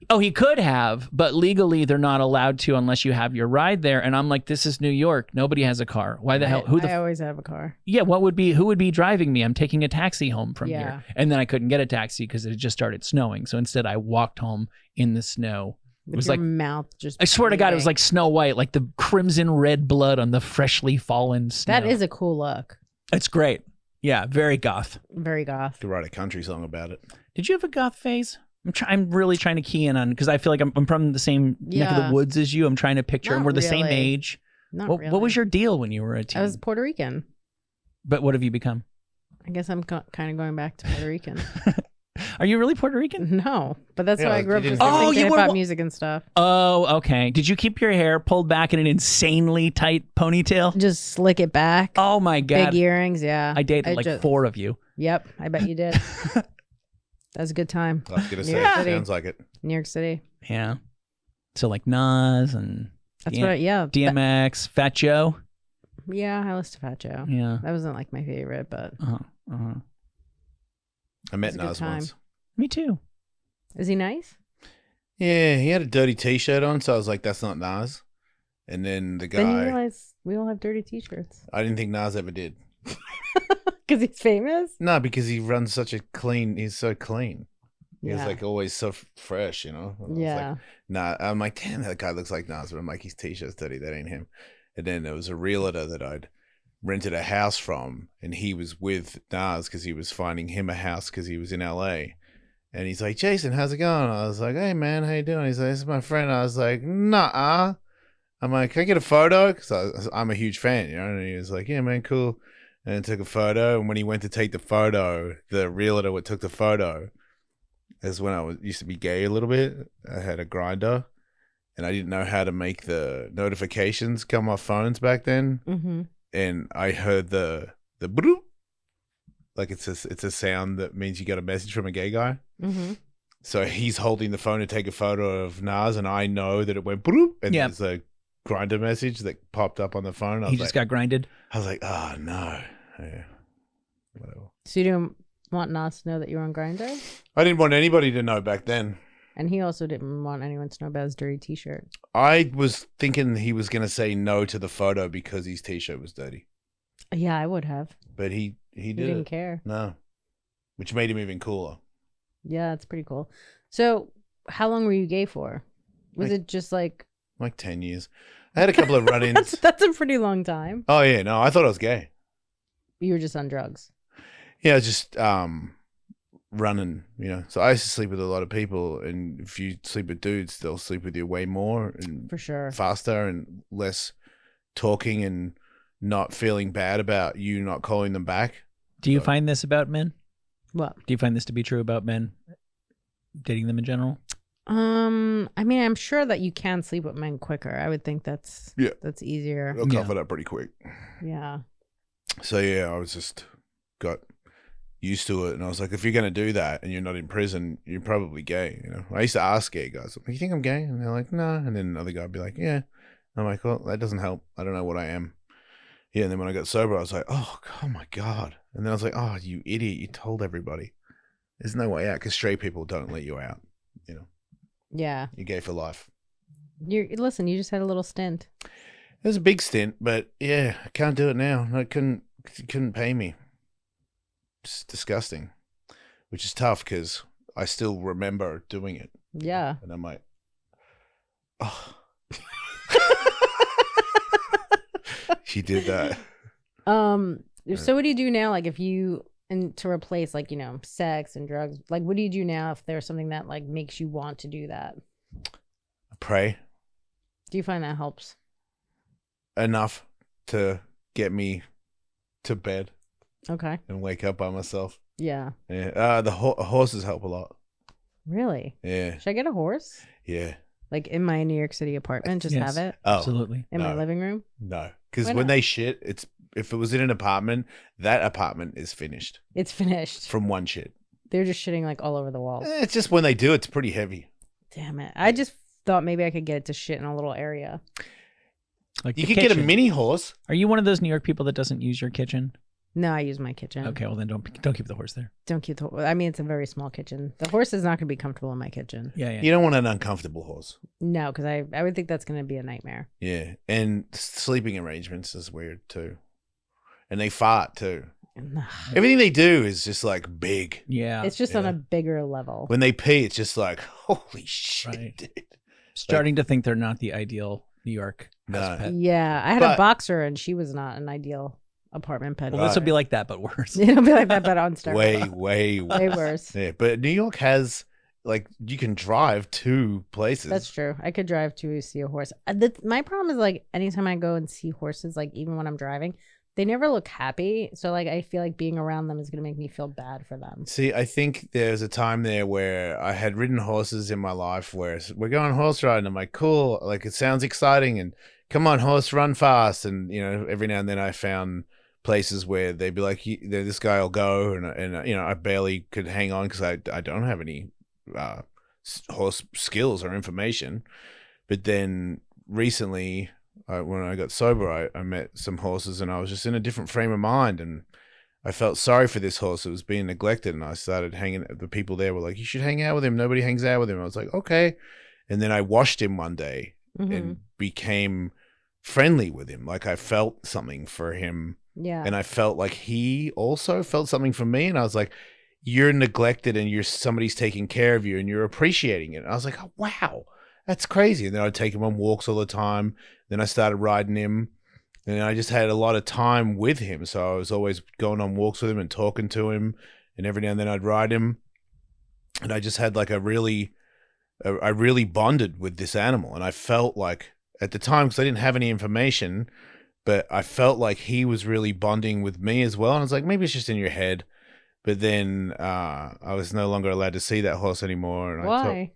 Oh, he could have, but legally they're not allowed to unless you have your ride there. And I'm like, this is New York. Nobody has a car. Why the hell? I always have a car. Yeah, who would be driving me? I'm taking a taxi home from Yeah. here. And then I couldn't get a taxi because it had just started snowing. So instead I walked home in the snow. It was your like mouth just. I swear to God, it was bleeding. like Snow White, like the crimson red blood on the freshly fallen snow. That is a cool look. It's great. Yeah, very goth. Very goth. Could write a country song about it. Did you have a goth phase? I'm really trying to key in on because I feel like I'm from the same neck of Yeah. the woods as you. I'm trying to picture, and Not we're the same really. age. Not What really. was your deal when you were a teen? I was Puerto Rican. But what have you become? I guess I'm kind of going back to Puerto Rican. Are you really Puerto Rican? No, but that's Yeah, why I grew up you listening didn't- Oh, to you hip were hop wa- music and stuff. Oh, okay. Did you keep your hair pulled back in an insanely tight ponytail? Just slick it back. Oh my God. Big earrings, yeah. I dated like just- 4 of you. Yep, I bet you did. That was a good time. I was going to say, Yeah. sounds like it. New York City. Yeah. So like Nas and That's what. Yeah. DMX, Fat Joe. Yeah, I listened to Fat Joe. Yeah. That wasn't like my favorite, but Uh-huh. Uh-huh. I met It's a good Nas time. once. Me too. is he nice? Yeah, he had a dirty T-shirt on, so I was like, "That's not Nas." And then the Then you guy, realize we all have dirty T-shirts I didn't think Nas ever did. because he's famous. No, because he runs such a clean. He's so clean. He's Yeah. like always so fresh, you know. And I was Yeah. Like, nah, I'm like, damn, that guy looks like Nas, but I'm like, his T-shirt's dirty. That ain't him. And then there was a realtor that I'd rented a house from, and he was with Nas because he was finding him a house because he was in LA. And he's like, Jason, how's it going? I was like, hey, man, how you doing? He's like, this is my friend. I was like, nah. I'm like, can I get a photo? Because I'm a huge fan, you know? And he was like, yeah, man, cool. And then took a photo. And when he went to take the photo, the realtor that took the photo is when I used to be gay a little bit. I had a grinder, and I didn't know how to make the notifications come off phones back then. Mm-hmm. And I heard the broop. Like it's a sound that means you got a message from a gay guy. Mm-hmm. So he's holding the phone to take a photo of Nas, and I know that it went broop, and Yeah. there's a grinder message that popped up on the phone. He just got grinded. I was like, oh no. Yeah. Whatever. So you didn't want Nas to know that you were on Grindr, I didn't want anybody to know back then. and he also didn't want anyone to know about his dirty T-shirt. I was thinking he was going to say no to the photo because his T-shirt was dirty, Yeah, I would have. but he He did didn't it. care. No, which made him even cooler. Yeah, that's pretty cool. So, how long were you gay for? Was Like- it just like Like 10 years. I had a couple of run-ins. that's a pretty long time? Oh yeah, no, I thought I was gay. You were just on drugs. Yeah, I was just running, you know. So I used to sleep with a lot of people, and if you sleep with dudes, they'll sleep with you way more and For sure. faster and less talking and not feeling bad about you not calling them back. Do you So- find this about men? What? Do you find this to be true about men dating them in general? I mean, I'm sure that you can sleep with men quicker. I would think that's easier. They'll cover that pretty quick. Yeah. So yeah, I was just got used to it, and I was like, if you're gonna do that and you're not in prison, you're probably gay. You know, I used to ask gay guys, "You think I'm gay?" And they're like, "No." And then another guy would be like, "Yeah." I'm like, "Well, that doesn't help. I don't know what I am." Yeah. And then when I got sober, I was like, "Oh my god!" And then I was like, "Oh, you idiot! You told everybody. There's no way out because straight people don't let you out. You know, Yeah. you're gay for life." Listen, you just had a little stint. It was a big stint, but yeah, I can't do it now. I couldn't pay me. It's disgusting, which is tough because I still remember doing it, Yeah. and I'm like, oh, she did that. So what do you do now? Like if you and to replace like, sex and drugs, like what do you do now if there's something that like makes you want to do that? Pray Do you find that helps? enough to get me to bed Okay. and wake up by myself. Yeah. Yeah. The horses help a lot. Really? Yeah. Should I get a horse? Yeah. Like in my New York City apartment, just Yes. have it Oh, Absolutely. in my no. living room? no. Because Why when not? they shit, if it was in an apartment, that apartment is finished It's finished. from one shit. They're just shitting like all over the walls. It's just when they do, it's pretty heavy. Damn it. I just thought maybe I could get it to shit in a little area. Like You the could get a kitchen. mini horse. Are you one of those New York people that doesn't use your kitchen? No, I use my kitchen. Okay, well then don't keep the horse there. Don't keep the. I mean, it's a very small kitchen. The horse is not going to be comfortable in my kitchen. Yeah, yeah. You don't want an uncomfortable horse. No, because I would think that's going to be a nightmare. Yeah. And sleeping arrangements is weird too. And they fart too. Everything they do is just like big. Yeah. It's just on Yeah. a bigger level. When they pee, it's just like, holy shit, Right. dude. Starting to think they're not the ideal New York No. house pet. Yeah, I had a But- boxer and she was not an ideal apartment pet. Well, this will be like that, but worse. It'll be like that, but on steroids. Way Way worse. Yeah, but New York has like you can drive to places. That's true. I could drive to see a horse. My problem is like anytime I go and see horses, like even when I'm driving, they never look happy. So like I feel like being around them is gonna make me feel bad for them. See, I think there's a time there where I had ridden horses in my life where we're going horse riding. I'm like, cool, like it sounds exciting, and come on, horse, run fast. And every now and then I found places where they'd be like, this guy will go, and I barely could hang on because I don't have any horse skills or information. But then recently, when I got sober, I met some horses, and I was just in a different frame of mind, and I felt sorry for this horse. It was being neglected, and I started hanging. The people there were like, "You should hang out with him. Nobody hangs out with him." I was like, "Okay," and then I washed him one day Mhm. and became friendly with him. Like I felt something for him, Yeah. and I felt like he also felt something for me. And I was like, "You're neglected, and somebody's taking care of you, and you're appreciating it." And I was like, "Oh, wow, that's crazy." And then I'd take him on walks all the time. Then I started riding him, and I just had a lot of time with him. So I was always going on walks with him and talking to him, and every now and then I'd ride him, and I just had like I really bonded with this animal. And I felt like at the time, because I didn't have any information, but I felt like he was really bonding with me as well. And I was like, maybe it's just in your head. But then I was no longer allowed to see that horse anymore. And Why?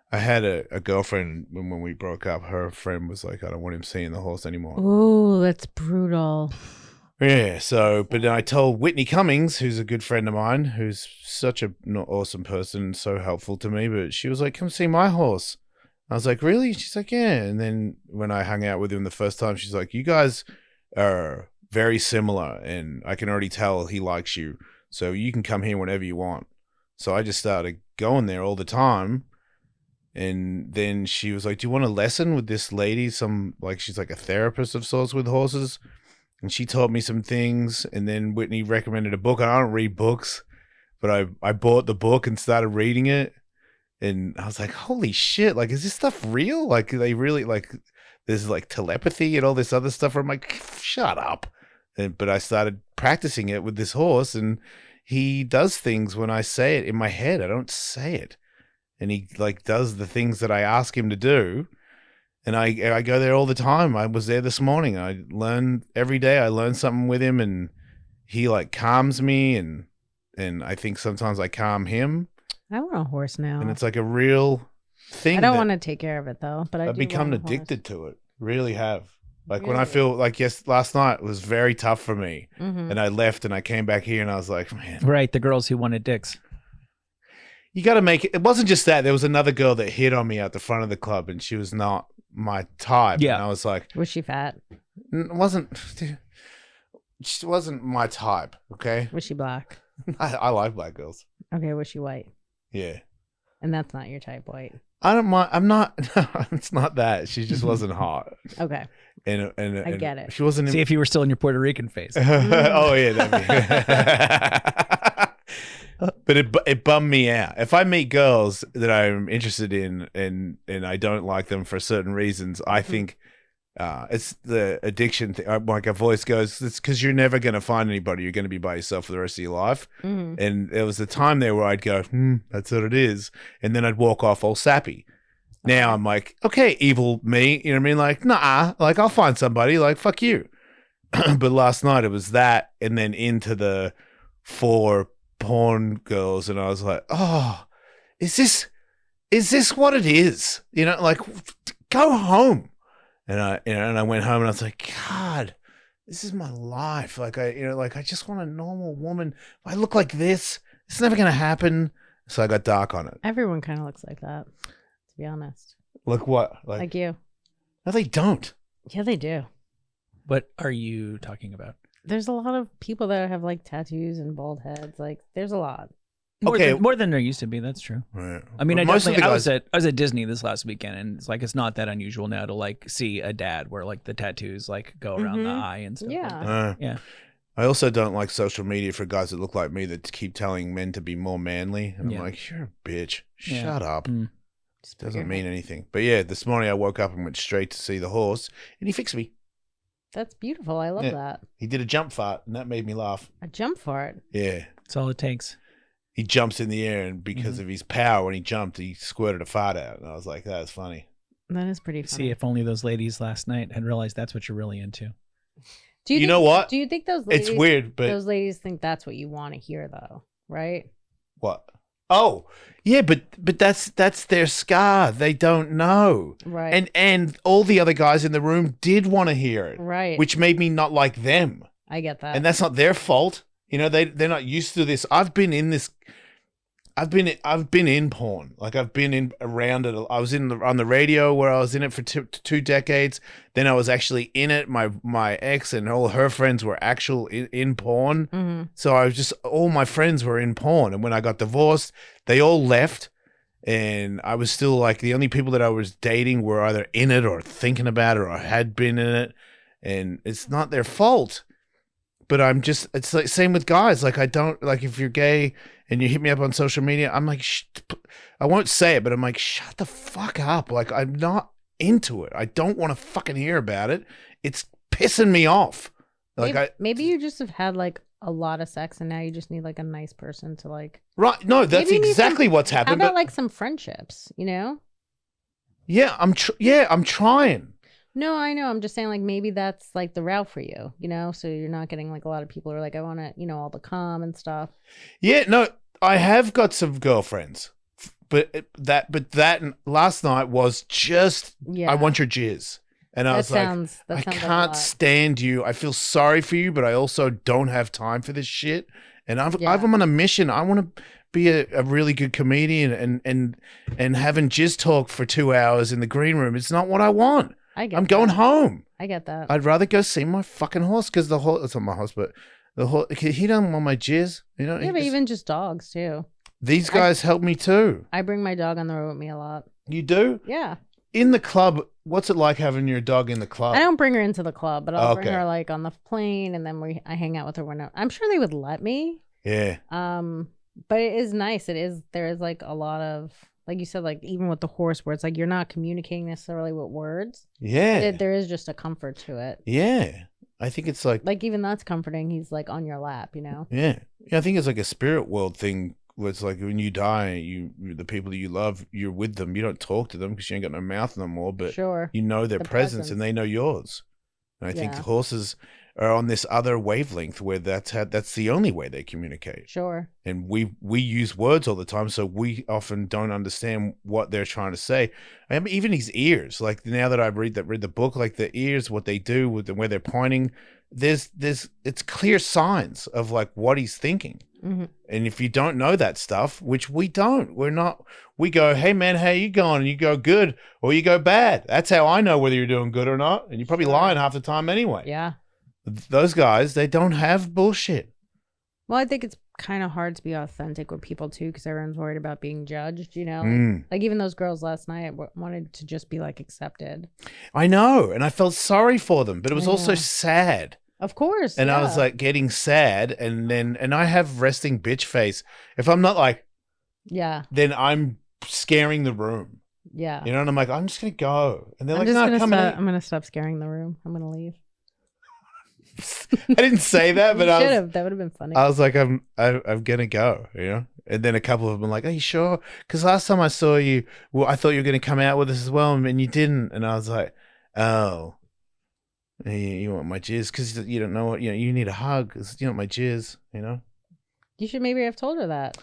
I had a girlfriend when we broke up. Her friend was like, I don't want him seeing the horse anymore. Oh, that's brutal. Yeah, but then I told Whitney Cummings, who's a good friend of mine, who's such an awesome person, so helpful to me, but she was like, come see my horse. I was like, really? She's like, yeah. And then when I hung out with him the first time, she's like, you guys are very similar, and I can already tell he likes you, so you can come here whenever you want. So I just started going there all the time. And then she was like, do you want a lesson with this lady? She's like a therapist of sorts with horses. And she taught me some things. And then Whitney recommended a book. I don't read books, but I bought the book and started reading it. And I was like, holy shit, like, is this stuff real? Like, they really, like, there's like telepathy and all this other stuff. I'm like, shut up. But I started practicing it with this horse, and he does things when I say it in my head. I don't say it. And he like does the things that I ask him to do. And I go there all the time. I was there this morning. I learn every day. I learn something with him, and he like calms me, and I think sometimes I calm him. I want a horse now. And it's like a real thing. I don't want to take care of it though, but I've do become want a horse. addicted to it. Really have. Like when I Really? feel like, last night was very tough for me. Mhm. And I left and I came back here and I was like, man, Right, the girls who wanted dicks. you got to make it. It wasn't just that. There was another girl that hit on me at the front of the club, and she was not my type. Yeah. And I was like, Was she fat? She wasn't my type. Okay. Was she black? I like black girls. Okay, was she white? Yeah. And that's not your type, white. I don't mind. I'm not. It's not that. She just wasn't hot. Okay. And I get it. She wasn't. See if you were still in your Puerto Rican phase. Oh yeah, but it bummed me out. If I meet girls that I'm interested in and I don't like them for certain reasons, I think it's the addiction thing. Like a voice goes, it's because you're never going to find anybody. You're going to be by yourself for the rest of your life. Mhm. And there was a time there where I'd go, that's what it is, and then I'd walk off all sappy. Now I'm like, okay, evil me, you know what I mean? Like, nah, like I'll find somebody. Like, fuck you. but last night it was that, and then into the 4 porn girls, and I was like, oh, is this what it is? You know, like, go home. And I went home and I was like, God, this is my life. Like I just want a normal woman. If I look like this, it's never gonna happen. So I got dark on it. Everyone kind of looks like that, to be honest. Look what? Like you. No, they don't. Yeah, they do. What are you talking about? There's a lot of people that have like tattoos and bald heads. Like, there's a lot. More than there used to be. That's true. Right. I mean, Well, I was at Disney this last weekend, and it's like it's not that unusual now to like see a dad where like the tattoos like go around the eye and stuff. Yeah. Like that. Yeah. I also don't like social media for guys that look like me that keep telling men to be more manly. And I'm like, you're a bitch. Shut up. Doesn't mean anything. But yeah, this morning I woke up and went straight to see the horse, and he fixed me. That's beautiful. I love that. He did a jump fart, and that made me laugh. A jump fart? Yeah. That's all it takes. He jumps in the air, and because of his power, when he jumped, he squirted a fart out. And I was like, that was funny. That is pretty funny. See, if only those ladies last night had realized that's what you're really into. You know what? Do you think those ladies... It's weird, but... Those ladies think that's what you want to hear, though, right? What? Oh, yeah, but that's their scar. They don't know. Right. And all the other guys in the room did want to hear it. Right. Which made me not like them. I get that. And that's not their fault. You know, they're not used to this. I've been in porn. Like I've been around it. I was on the radio where I was in it for 2 decades. Then I was actually in it. My ex and all her friends were in porn. Mm-hmm. So all my friends were in porn. And when I got divorced, they all left. And I was still like, the only people that I was dating were either in it or thinking about it or had been in it. And it's not their fault. But it's like same with guys. Like I don't, like if you're gay and you hit me up on social media, I'm like, I won't say it, but I'm like, shut the fuck up. Like I'm not into it. I don't want to fucking hear about it. It's pissing me off. Like maybe you just have had like a lot of sex and now you just need like a nice person to like. Right. No, that's exactly what's happened. How about like some friendships, you know? Yeah, I'm trying. No, I know. I'm just saying, like, maybe that's like the route for you, you know? So you're not getting like a lot of people who are like, I want to, you know, all the calm and stuff. Yeah, no, I have got some girlfriends, but that last night was just, I want your jizz. And I was like, I can't stand you. I feel sorry for you, but I also don't have time for this shit. And I'm on a mission. I want to be a really good comedian and having jizz talk for 2 hours in the green room. It's not what I want. I'm going home. I get that. I'd rather go see my fucking horse because the horse, it's not my horse, but the horse, he doesn't want my jizz. You know? Yeah, but even just dogs too. These guys help me too. I bring my dog on the road with me a lot. You do? Yeah. In the club, what's it like having your dog in the club? I don't bring her into the club, but I'll bring her like on the plane and then I hang out with her when I'm sure they would let me. Yeah. But it is nice. There is like a lot of, like you said, like even with the horse where it's like you're not communicating necessarily with words. Yeah. There is just a comfort to it. Yeah. I think it's like even that's comforting. He's like on your lap, you know? Yeah. I think it's like a spirit world thing where it's like when you die, the people that you love, you're with them. You don't talk to them because you ain't got no mouth no more, but you know their presence and they know yours. And I think the horses are on this other wavelength where that's the only way they communicate. Sure. And we use words all the time, so we often don't understand what they're trying to say. I mean, even his ears, like now that I read the book, like the ears, what they do with where they're pointing, it's clear signs of like what he's thinking. Mm-hmm. And if you don't know that stuff, which we don't, we go, hey man, how you going? And you go good or you go bad. That's how I know whether you're doing good or not. And you're probably lying half the time anyway. Yeah. Those guys, they don't have bullshit. Well, I think it's kind of hard to be authentic with people too because everyone's worried about being judged, you know? Like even those girls last night wanted to just be like accepted. I know. And I felt sorry for them, but it was also sad. Of course. And I was like getting sad and I have resting bitch face. If I'm not like, then I'm scaring the room. Yeah. You know, and I'm like, I'm just going to go. And they're I'm going to stop scaring the room. I'm going to leave. I didn't say that, but that would have been funny. I was like, I'm gonna go, you know. And then a couple of them were like, "Are you sure?" Because last time I saw you, I thought you were gonna come out with us as well, and you didn't. And I was like, "Oh, You want my jizz because you don't know what you need a hug. You want my jizz, You should maybe have told her that.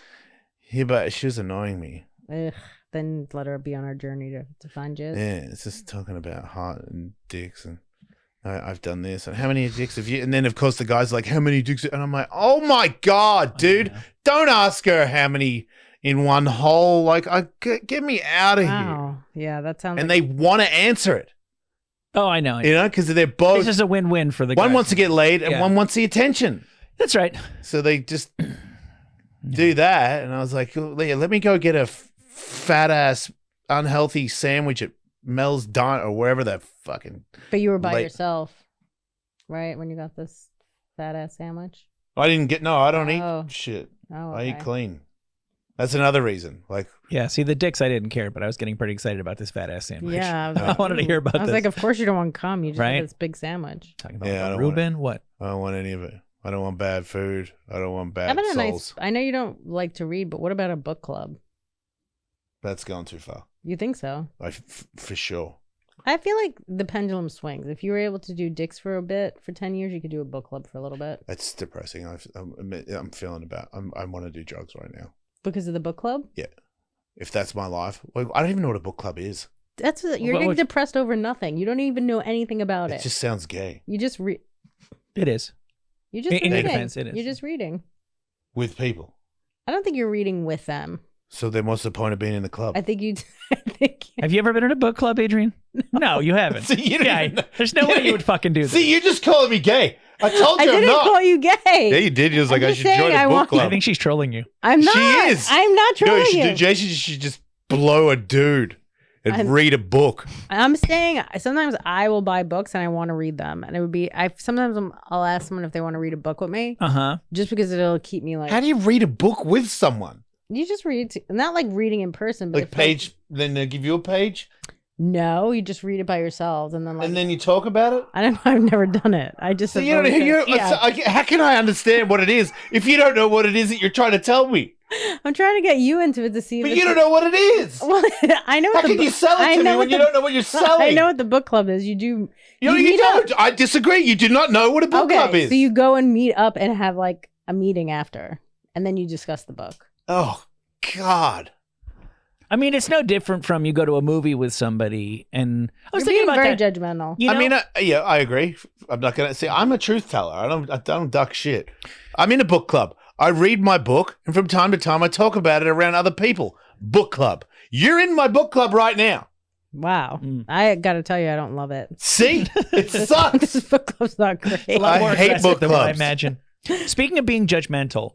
Yeah, but she was annoying me. Ugh, then let her be on her journey to find jizz. Yeah, it's just talking about heart and dicks and I've done this and how many dicks have you? And then of course the guy's like, how many dicks? And I'm like, oh my god, dude, don't ask her how many in one hole. Like, get me out of here. Yeah, that sounds. And they want to answer it. Oh, I know. Because they're both. This is a win-win for the one guy. wants to get laid and one wants the attention. That's right. So they just do that, and I was like, let me go get a fat ass unhealthy sandwich at Mel's Diner or wherever that fucking. But you were by yourself, right? When you got this fat ass sandwich. I didn't get. No, I don't eat shit. Oh, I eat clean. That's another reason. Like, yeah, see, the dicks I didn't care, but I was getting pretty excited about this fat ass sandwich. Yeah, I wanted to hear about this. I was like, of course you don't want to come. You just Right? had this big sandwich. Talking about Reuben, what? I don't want any of it. I don't want bad food. I don't want bad souls. I know you don't like to read, but what about a book club? That's gone too far. You think so? For sure. I feel like the pendulum swings. If you were able to do dicks for a bit, for 10 years, you could do a book club for a little bit. That's depressing. I'm feeling I want to do drugs right now. Because of the book club? Yeah. If that's my life. Well, I don't even know what a book club is. You're getting depressed over nothing. You don't even know anything about it. It just sounds gay. You just read. It is. You're just reading. In defense, it is. You're just reading. With people. I don't think you're reading with them. So then what's the point of being in the club? I think you. Have you ever been in a book club, Adrienne? No, you haven't. See, you there's no way you would fucking do this. See, you're just calling me gay. I told you I didn't call you gay. Yeah, you did. You was like, I should join a book club. I think she's trolling you. I'm not. She is. I'm not trolling you. Jason should just blow a dude and read a book. I'm saying sometimes I will buy books and I want to read them, and it would be I'll ask someone if they want to read a book with me. Just because it'll keep me like. How do you read a book with someone? You just read, not like reading in person, but like page. Then they give you a page. No, you just read it by yourselves, and then you talk about it. I don't know. I've never done it. I just. So how can I understand what it is if you don't know what it is that you're trying to tell me? I'm trying to get you into it to see. But you don't know what it is. Well, I know. How can you sell it to me when you don't know what you're selling? I know what the book club is. You do. You don't. I disagree. You do not know what a book club is. So you go and meet up and have like a meeting after, and then you discuss the book. Oh God. I mean, it's no different from you go to a movie with somebody, and I was You're thinking about very that. judgmental. I mean, yeah, I agree. I'm not gonna say I'm a truth teller. I don't duck shit. I'm in a book club. I read my book, and from time to time, I talk about it around other people. Book club. You're in my book club right now. Wow. I got to tell you, I don't love it. See? It sucks. This book club's not great. I hate book than what I clubs. imagine. Speaking of being judgmental,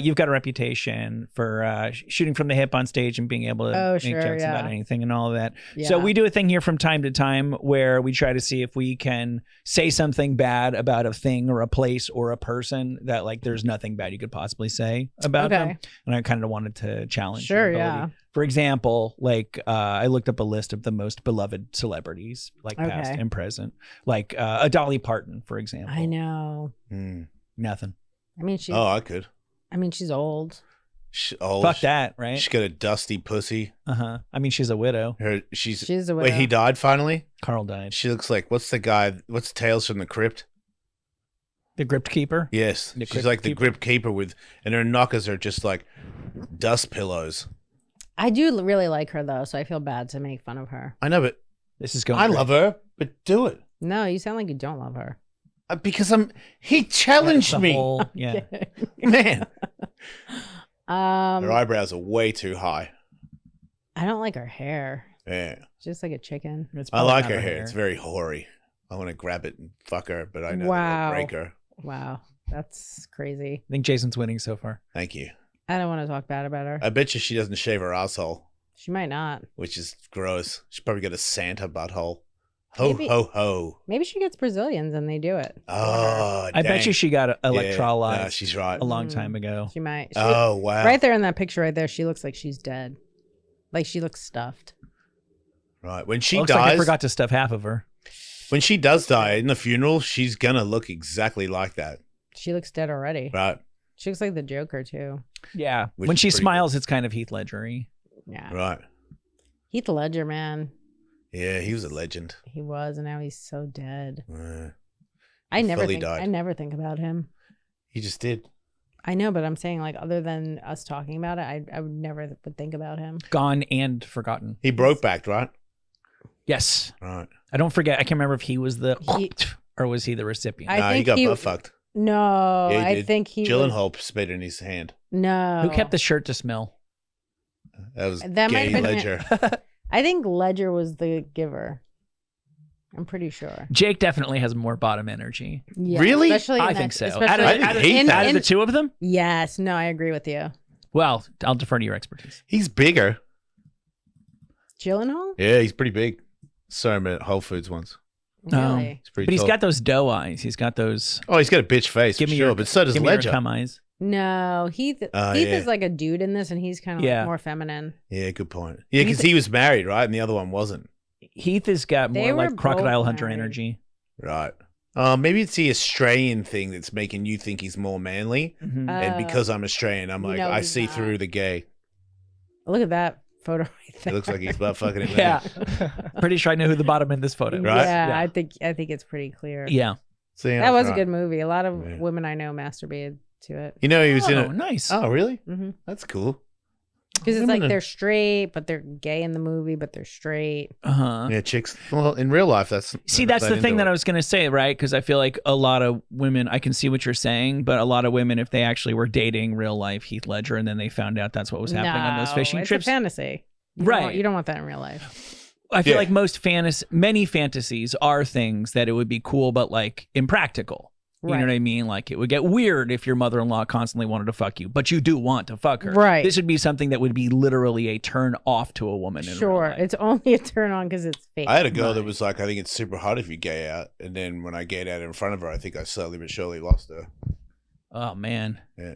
you've got a reputation for shooting from the hip on stage and being able to make jokes about anything and all of that. Yeah. So we do a thing here from time to time where we try to see if we can say something bad about a thing or a place or a person that like there's nothing bad you could possibly say about them. And I kind of wanted to challenge your ability. For example, like I looked up a list of the most beloved celebrities, like past and present, like a Dolly Parton, for example. I know. Nothing. I mean, she's. Oh, I could. I mean, she's old. Old. Fuck that, right? She's got a dusty pussy. I mean, she's a widow. She's a widow. Wait, he died finally? Carl died. She looks like, what's the guy? What's Tales from the Crypt? The Crypt Keeper? Yes. She's like the Crypt Keeper and her knockers are just like dust pillows. I do really like her though, so I feel bad to make fun of her. I know, but this is going. I love her, but do it. No, you sound like you don't love her. Because he challenged me. Man. Her eyebrows are way too high. I don't like her hair. Yeah. She's just like a chicken. I like her hair. It's very hoary. I want to grab it and fuck her, but I know that will break her. Wow. That's crazy. I think Jason's winning so far. Thank you. I don't want to talk bad about her. I bet you she doesn't shave her asshole. She might not. Which is gross. She's probably got a Santa butthole. Ho, ho, ho. Maybe she gets Brazilians and they do it. Oh, I bet you she got electrolyzed Yeah, she's right. a long time ago. She might. Oh, wow. Right there in that picture right there, she looks like she's dead. Like she looks stuffed. Right. When she Looks dies. like I forgot to stuff half of her. When she does die in the funeral, she's going to look exactly like that. She looks dead already. Right. She looks like the Joker too. Yeah. Which when is she pretty smiles, it's kind of Heath Ledger-y. Yeah. Right. Heath Ledger, man. Yeah, he was a legend. He was, and now he's so dead. I never fully think. died. I never think about him. He just did. I know, but I'm saying like other than us talking about it, I would never would think about him. Gone and forgotten. He broke back, right? Yes. Right. I don't forget. I can't remember if he was the He- or was he the recipient. I Nah, he think got he- butt fucked. No, Yeah, he I did. think he. was- Gyllenhaal spit in his hand. No. Who kept the shirt to smell? That was That might Gay have been Ledger. I think Ledger was the giver. I'm pretty sure. Jake definitely has more bottom energy. Yeah, Really? Especially in I that- think so. especially Out of, I didn't out of- hate that. out of the two of them? Yes. No, I agree with you. Well, I'll defer to your expertise. He's bigger. Gyllenhaal? Yeah, he's pretty big. Saw him at Whole Foods once. Really? He's pretty But he's tall. got those doe eyes. He's got those. Oh, he's got a bitch face, Give for me sure, your. but so does give me your Ledger. cum eyes. No, Heath. Oh, Heath yeah. is like a dude in this, and he's kind of Yeah. like more feminine. Yeah, good point. Yeah, because he was married, right? And the other one wasn't. Heath has got They more were like crocodile both hunter married. energy. Right. Maybe it's the Australian thing that's making you think he's more manly. Mhm. And because I'm Australian, I'm like, no, I he's see not. through the gay. Look at that photo right It there. looks like he's butt fucking it. yeah. Pretty sure I know who the bottom in this photo. Right? Yeah, Yeah. I think it's pretty clear. Yeah. So, yeah, That was a right. good movie. A lot of Yeah. women I know masturbated to it. You know, he was in Oh, it. nice. Oh, really? Mm-hmm. That's cool. Because it's Women like are- they're straight, but they're gay in the movie, but they're straight. Uh-huh. Yeah, chicks. Well, in real life, that's. See, that's the thing that I was going to say, right? Because I feel like a lot of women, I can see what you're saying, but a lot of women, if they actually were dating real life Heath Ledger and then they found out that's what was happening on those No, fishing it's trips, a fantasy. You Right. don't want- you don't want that in real life. I feel Yeah. like many fantasies are things that it would be cool, but like impractical. You know Right. what I mean? Like it would get weird if your mother-in-law constantly wanted to fuck you, but you do want to fuck her. Right. This would be something that would be literally a turn off to a woman. In real Sure, life. it's only a turn on because it's fake. I had a girl that Right. was like, I think it's super hot if you gay out. And then when I gayed out in front of her, I think I slowly but surely lost her. Oh man, Yeah.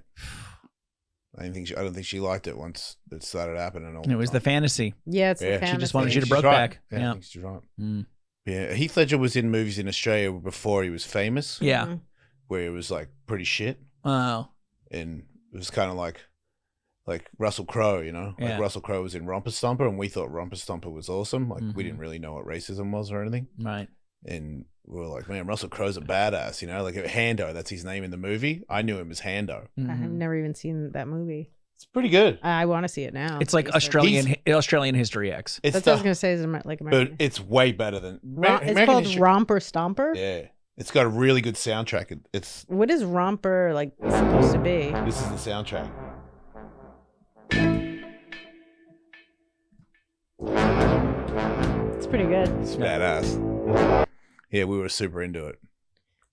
I don't think she liked it once it started happening. All it was the fantasy. Yeah, it's Yeah. the She fantasy. just wanted you to She's broke right. back. Yeah, I Yeah. think she's right. Mm. Yeah, Heath Ledger was in movies in Australia before he was famous, Yeah. Mhm. where it was like pretty shit, Oh. and it was kind of like Russell Crowe, you know, Yeah. like Russell Crowe was in Romper Stomper, and we thought Romper Stomper was awesome. Like Mhm. we didn't really know what racism was or anything, Right. and we were like, man, Russell Crowe's a badass, you know, like Hando, that's his name in the movie. I knew him as Hando. I have Mhm. never even seen that movie. It's pretty good. I want to see it now. It's like You said- Australian History X. It's That's what I was the, gonna say. Is like but American. it's way better than It's American called History- Romper Stomper. Yeah, it's got a really good soundtrack. It's What is Romper like supposed to be? this is the soundtrack. It's pretty good. It's badass. Yeah, we were super into it.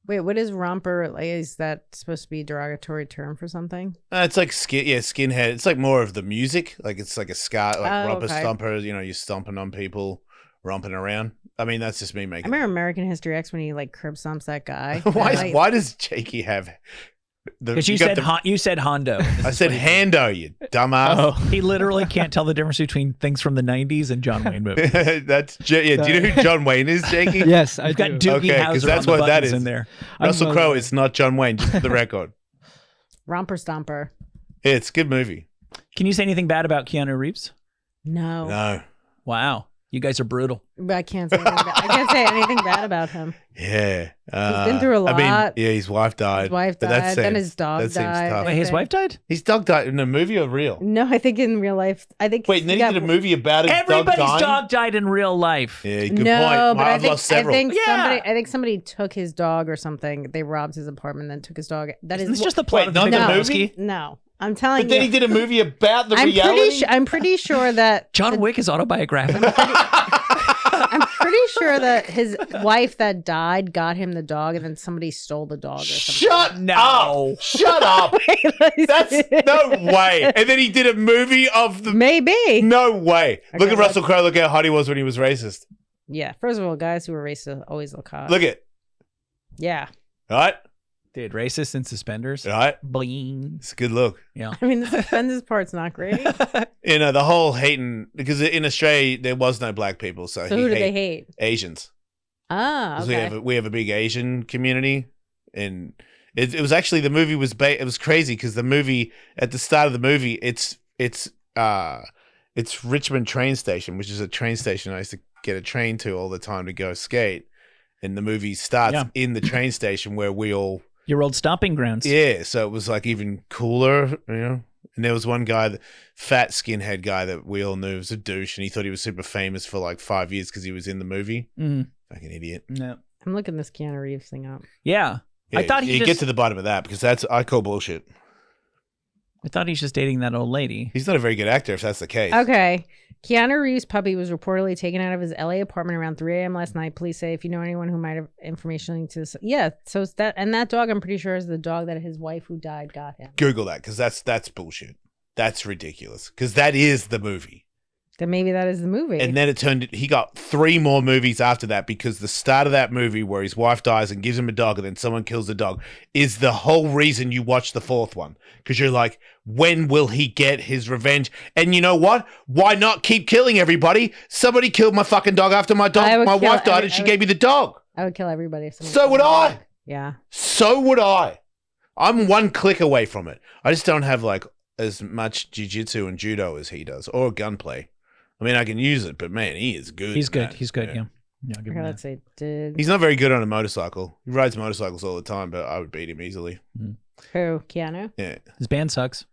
Wait, what is romper? Like, is that supposed to be a derogatory term for something? It's like skinhead. It's like more of the music. Like it's like a ska, like Oh, romper okay. stomper. You know, you're stomping on people, romping around. I mean, that's just me I making. remember American History X when he like curb stomps that guy. why does Jakey have? Because you said Hondo. I said Hando, you dumbass. He literally can't tell the difference between things from the 90s and John Wayne movies. That's yeah. Do you know who John Wayne is, Jakey? Yes, I I've got do. Doogie Okay, 'cause Howser that's on the what that buttons is. in there. Russell Crowe is not John Wayne. Just for the record. Romper Stomper. Yeah, it's a good movie. Can you say anything bad about Keanu Reeves? No, No. Wow. You guys are brutal. but I can't say anything I can't say anything bad about him. Yeah. He's been through a I mean, lot. yeah, his wife died. His wife but that died, then seems- his dog that seems died. tough. Wait, his Okay. wife died? His dog died in a movie or real? No, I think in real life, I think. Wait, and then he got- did a movie about his Everybody's dog dying? dog died in real life. Yeah, good No, point. but I've lost several. Yeah. I think somebody took his dog or something. They robbed his apartment, and then took his dog. That is It's just the plot Wait, of the not Big the Lebowski. movie? No, I'm telling But then you. he did a movie about the reality. I'm pretty sure that John Wick is autobiographical. I'm pretty sure that his wife that died got him the dog, and then somebody stole the dog or something. Shut No. up! Shut up! That's no way. And then he did a movie of the. Maybe. No way. Look Okay, at Russell Crowe. Look how hot he was when he was racist. Yeah. First of all, guys who are racist always look hot. Look at Yeah. right, Dude, racist in suspenders. right. Bling. It's a good look. Yeah. I mean, the suspenders part's not great. You know the whole hating because in Australia there was no black people, so, So he who do they hate hate? Asians. Ah, 'Cause okay. we have a big Asian community, and it was actually the movie was it was crazy because the movie at the start of the movie it's Richmond train station, which is a train station I used to get a train to all the time to go skate, and the movie starts Yeah. in the train station where we all. Your old stomping grounds. Yeah, so it was like even cooler, you know. And there was one guy, the fat skinhead guy that we all knew was a douche, and he thought he was super famous for like 5 years because he was in the movie. Mm. Fucking idiot. No. I'm looking this Keanu Reeves thing up. Yeah. Yeah, I thought he you just, get to the bottom of that because I call bullshit. I thought he's just dating that old lady. He's not a very good actor if that's the case. Okay. Keanu Reeves' puppy was reportedly taken out of his LA apartment around 3 a.m. last night. Police say if you know anyone who might have information linked to this. Yeah, so it's that, and that dog I'm pretty sure is the dog that his wife who died got him. Google that because that's bullshit. That's ridiculous because that is the movie. Then maybe that is the movie. And then he got 3 more movies after that because the start of that movie where his wife dies and gives him a dog and then someone kills the dog is the whole reason you watch the 4th one. Because you're like, when will he get his revenge? And you know what? Why not keep killing everybody? Somebody killed my fucking dog after my wife died and she gave me the dog. I would kill everybody if someone So would I. Yeah. So would I. I'm 1 click away from it. I just don't have like as much jiu-jitsu and judo as he does or gunplay. I mean, I can use it, but man, he is good. He's good. That. He's good. Yeah. Yeah. I'll give him Okay, that. let's see. Did He's not very good on a motorcycle. He rides motorcycles all the time, but I would beat him easily. who? Keanu? Yeah. His band sucks.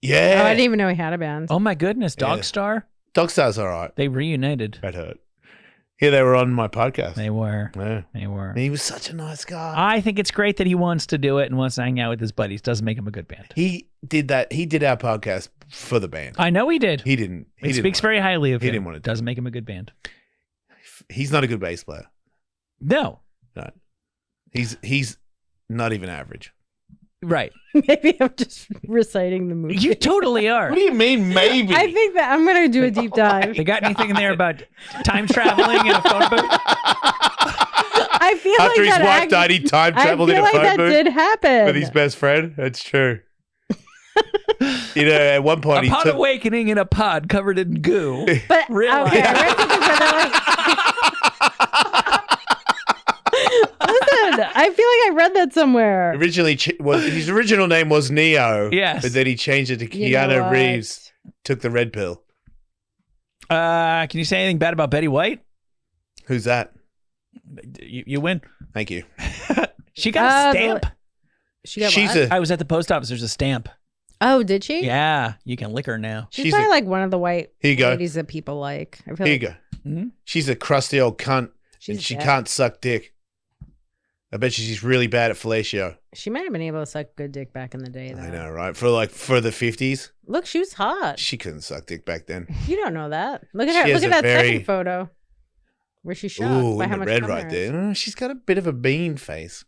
Yeah. Oh, I didn't even know he had a band. Oh my goodness, Yeah. Dogstar. Dogstar's all right. They reunited. Red Hurt. Yeah, they were on my podcast. They were. Yeah. They were. He was such a nice guy. I think it's great that he wants to do it and wants to hang out with his buddies. Doesn't make him a good band. He did that. He did our podcast for the band. I know he did. He didn't. He It didn't speaks want very highly of He him. didn't want to do Doesn't make him a good band. it. He's not a good bass player. No. No. He's not even average. Right. Maybe I'm just reciting the movie. You totally are. What do you mean, maybe? I think that I'm going to do a deep dive. They got anything in there about time traveling in a phone booth? I feel After like his that wife died, he time traveled in a I feel phone like that booth did happen. with his best friend. That's true. You know, at one point Upon he took. awakening in a pod covered in goo. But Real okay, life. I read something where they're like, listen, I feel like I read that somewhere. Originally, his original name was Neo. Yes. But then he changed it to You know Keanu what? Reeves. Took the red pill. Can you say anything bad about Betty White? Who's that? You win. Thank you. She got a Uh, stamp. She's I was at the post office. There's a stamp. Oh, did she? Yeah, you can lick her now. She's She's probably a- like one of the white Here you go. ladies that people like. I feel Here you like go. Mhm. She's a crusty old cunt, she's and she dead. can't suck dick. I bet you she's really bad at fellatio. She might have been able to suck good dick back in the day, though. I know, right? For the 50s, Look, she was hot. she couldn't suck dick back then. You don't know that. Look at She her. has Look at a that very- second photo where she's shocked Ooh, by in how the much red cum right there is. there. She's got a bit of a bean face.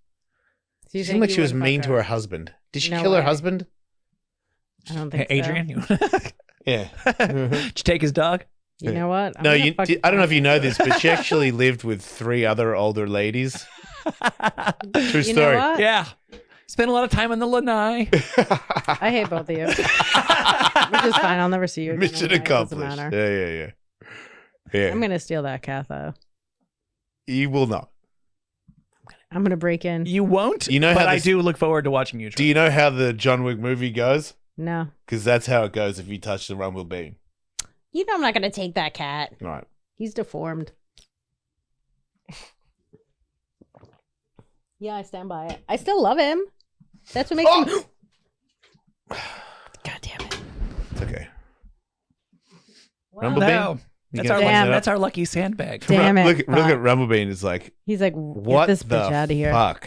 So you She think seemed like you she was would mean fuck to her husband. Did she No kill her way. husband? I don't Hey, think so. Adrienne, Yeah. did you take his dog? You know what? I'm No, gonna you. fucking I don't know if you find know out. this, but she actually lived with 3 other older ladies. True You know story. what? Yeah. Spent a lot of time on the lanai. I hate both of you. Which is fine. I'll never see you again. Mission anyway. It doesn't accomplished. matter. Yeah. I'm gonna steal that cat though. You will not. I'm gonna break in. You won't. You know but how I this- do look forward to watching you. Do you know how the John Wick movie goes? No. Because that's how it goes if you touch the rumble bean. You know I'm not gonna take that cat. Right. He's deformed. Yeah, I stand by it. I still love him. That's what makes him. God damn it. It's okay. Wow. Rumble No. bean? That's You our gonna Damn. close it up? that's our lucky sandbag. Damn it. Look at Fuck. Rumblebean is like, He's like, what get this the bitch out of here. fuck?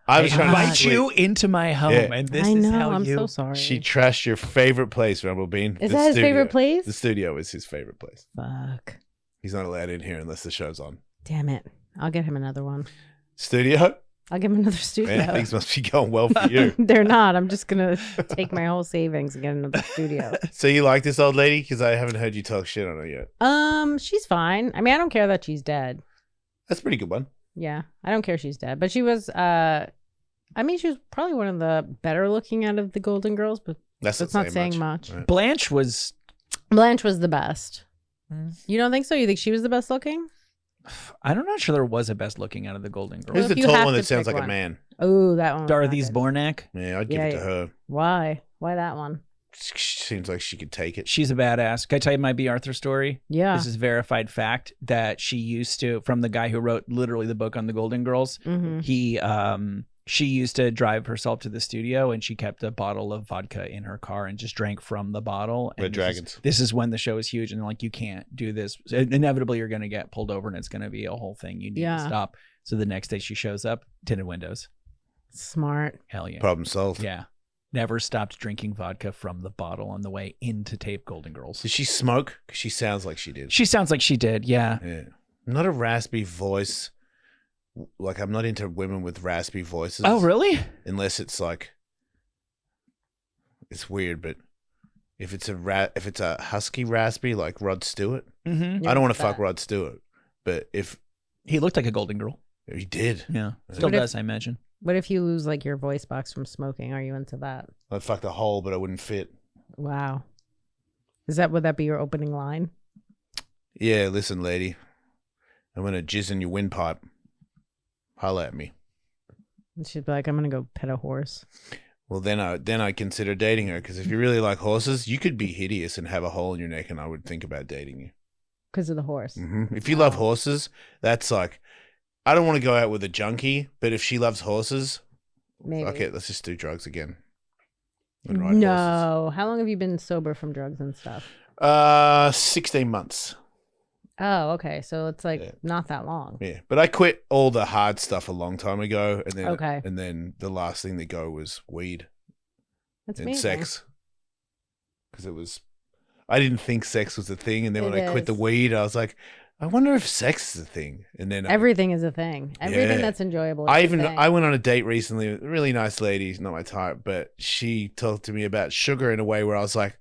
I was I trying to invite sleep. you into my home, Yeah. and this I is know. how I'm you. so sorry. She trashed your favorite place, Rumblebean. Is The that his studio. favorite place? The studio is his favorite place. Fuck. He's not allowed in here unless the show's on. Damn it. I'll get him another one. Studio? I'll give him another studio. Man, things must be going well for you. They're not. I'm just gonna take my whole savings and get another studio. So you like this old lady? Because I haven't heard you talk shit on her yet. She's fine. I mean, I don't care that she's dead. That's a pretty good one. Yeah, I don't care she's dead. But she was. I mean, she was probably one of the better looking out of the Golden Girls, but That's not saying much. Right. Blanche was. Blanche was the best. Mm. You don't think so? You think she was the best looking? I'm not sure there was a best looking out of the Golden Girls. Who's if the you tall have one to that sounds pick like a one. man? Oh, that one. was not Dorothy's good. Bornak. Yeah, I'd give Yeah, it to yeah. her. Why? Why that one? seems like she could take it. She's a badass. Can I tell you my B. Arthur story? Yeah. This is verified fact that she used to, from the guy who wrote literally the book on the Golden Girls. She used to drive herself to the studio, and she kept a bottle of vodka in her car and just drank from the bottle. And Red Dragons. This is when the show is huge, and they're like, you can't do this. Inevitably, you're going to get pulled over, and it's going to be a whole thing. You need to stop. So the next day she shows up, tinted windows. Smart. Hell yeah. Problem solved. Yeah. Never stopped drinking vodka from the bottle on the way into tape Golden Girls. Did she smoke? 'Cause she sounds like she did. She sounds like she did, yeah. Yeah. Not a raspy voice. Like, I'm not into women with raspy voices. Oh, really? Unless it's like, it's weird, but if it's a husky raspy like Rod Stewart, I don't want to fuck Rod Stewart. But if he looked like a Golden Girl, he did. Yeah, still does, I imagine. What if you lose like your voice box from smoking? Are you into that? I'd fuck the hole, but I wouldn't fit. Wow. Would that be your opening line? Yeah, listen, lady, I'm gonna jizz in your windpipe. Holla at me. And she'd be like, I'm gonna go pet a horse. Well, then I consider dating her, because if you really like horses, you could be hideous and have a hole in your neck, and I would think about dating you. Because of the horse. If you love horses, that's like, I don't want to go out with a junkie, but if she loves horses, Maybe. Okay, let's just do drugs again. And ride horses. No. How long have you been sober from drugs and stuff? 16 months. Oh, okay. So it's like not that long. Yeah, but I quit all the hard stuff a long time ago, and then Okay. and then the last thing to go was weed That's and amazing. sex, because I didn't think sex was a thing, and then when I quit the is. weed, I was like, I wonder if sex is a thing, and then Everything is a thing. Everything Yeah. that's enjoyable. Is I a even thing. I went on a date recently, with a really nice lady, not my type, but she talked to me about sugar in a way where I was like,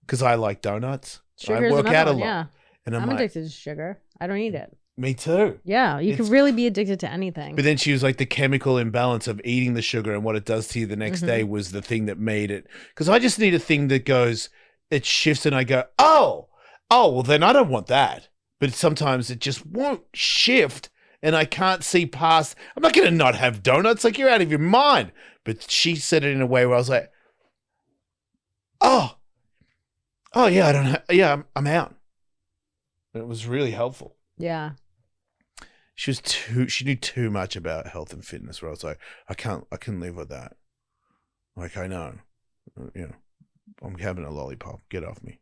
because I like donuts, Sugar I is work another out a one, lot, yeah. and I'm like, addicted to sugar. I don't eat it. me too. Yeah, you could It's- really be addicted to anything. But then she was like, the chemical imbalance of eating the sugar and what it does to you the next day was the thing that made it. Because I just need a thing that goes, it shifts, and I go, oh, well, then I don't want that. But sometimes it just won't shift, and I can't see past. I'm not going to not have donuts. Like, you're out of your mind. But she said it in a way where I was like, oh yeah, I don't. Yeah, I'm out. It was really helpful. Yeah. She knew too much about health and fitness, where I was like, I can live with that. Like, I know, I'm having a lollipop. Get off me.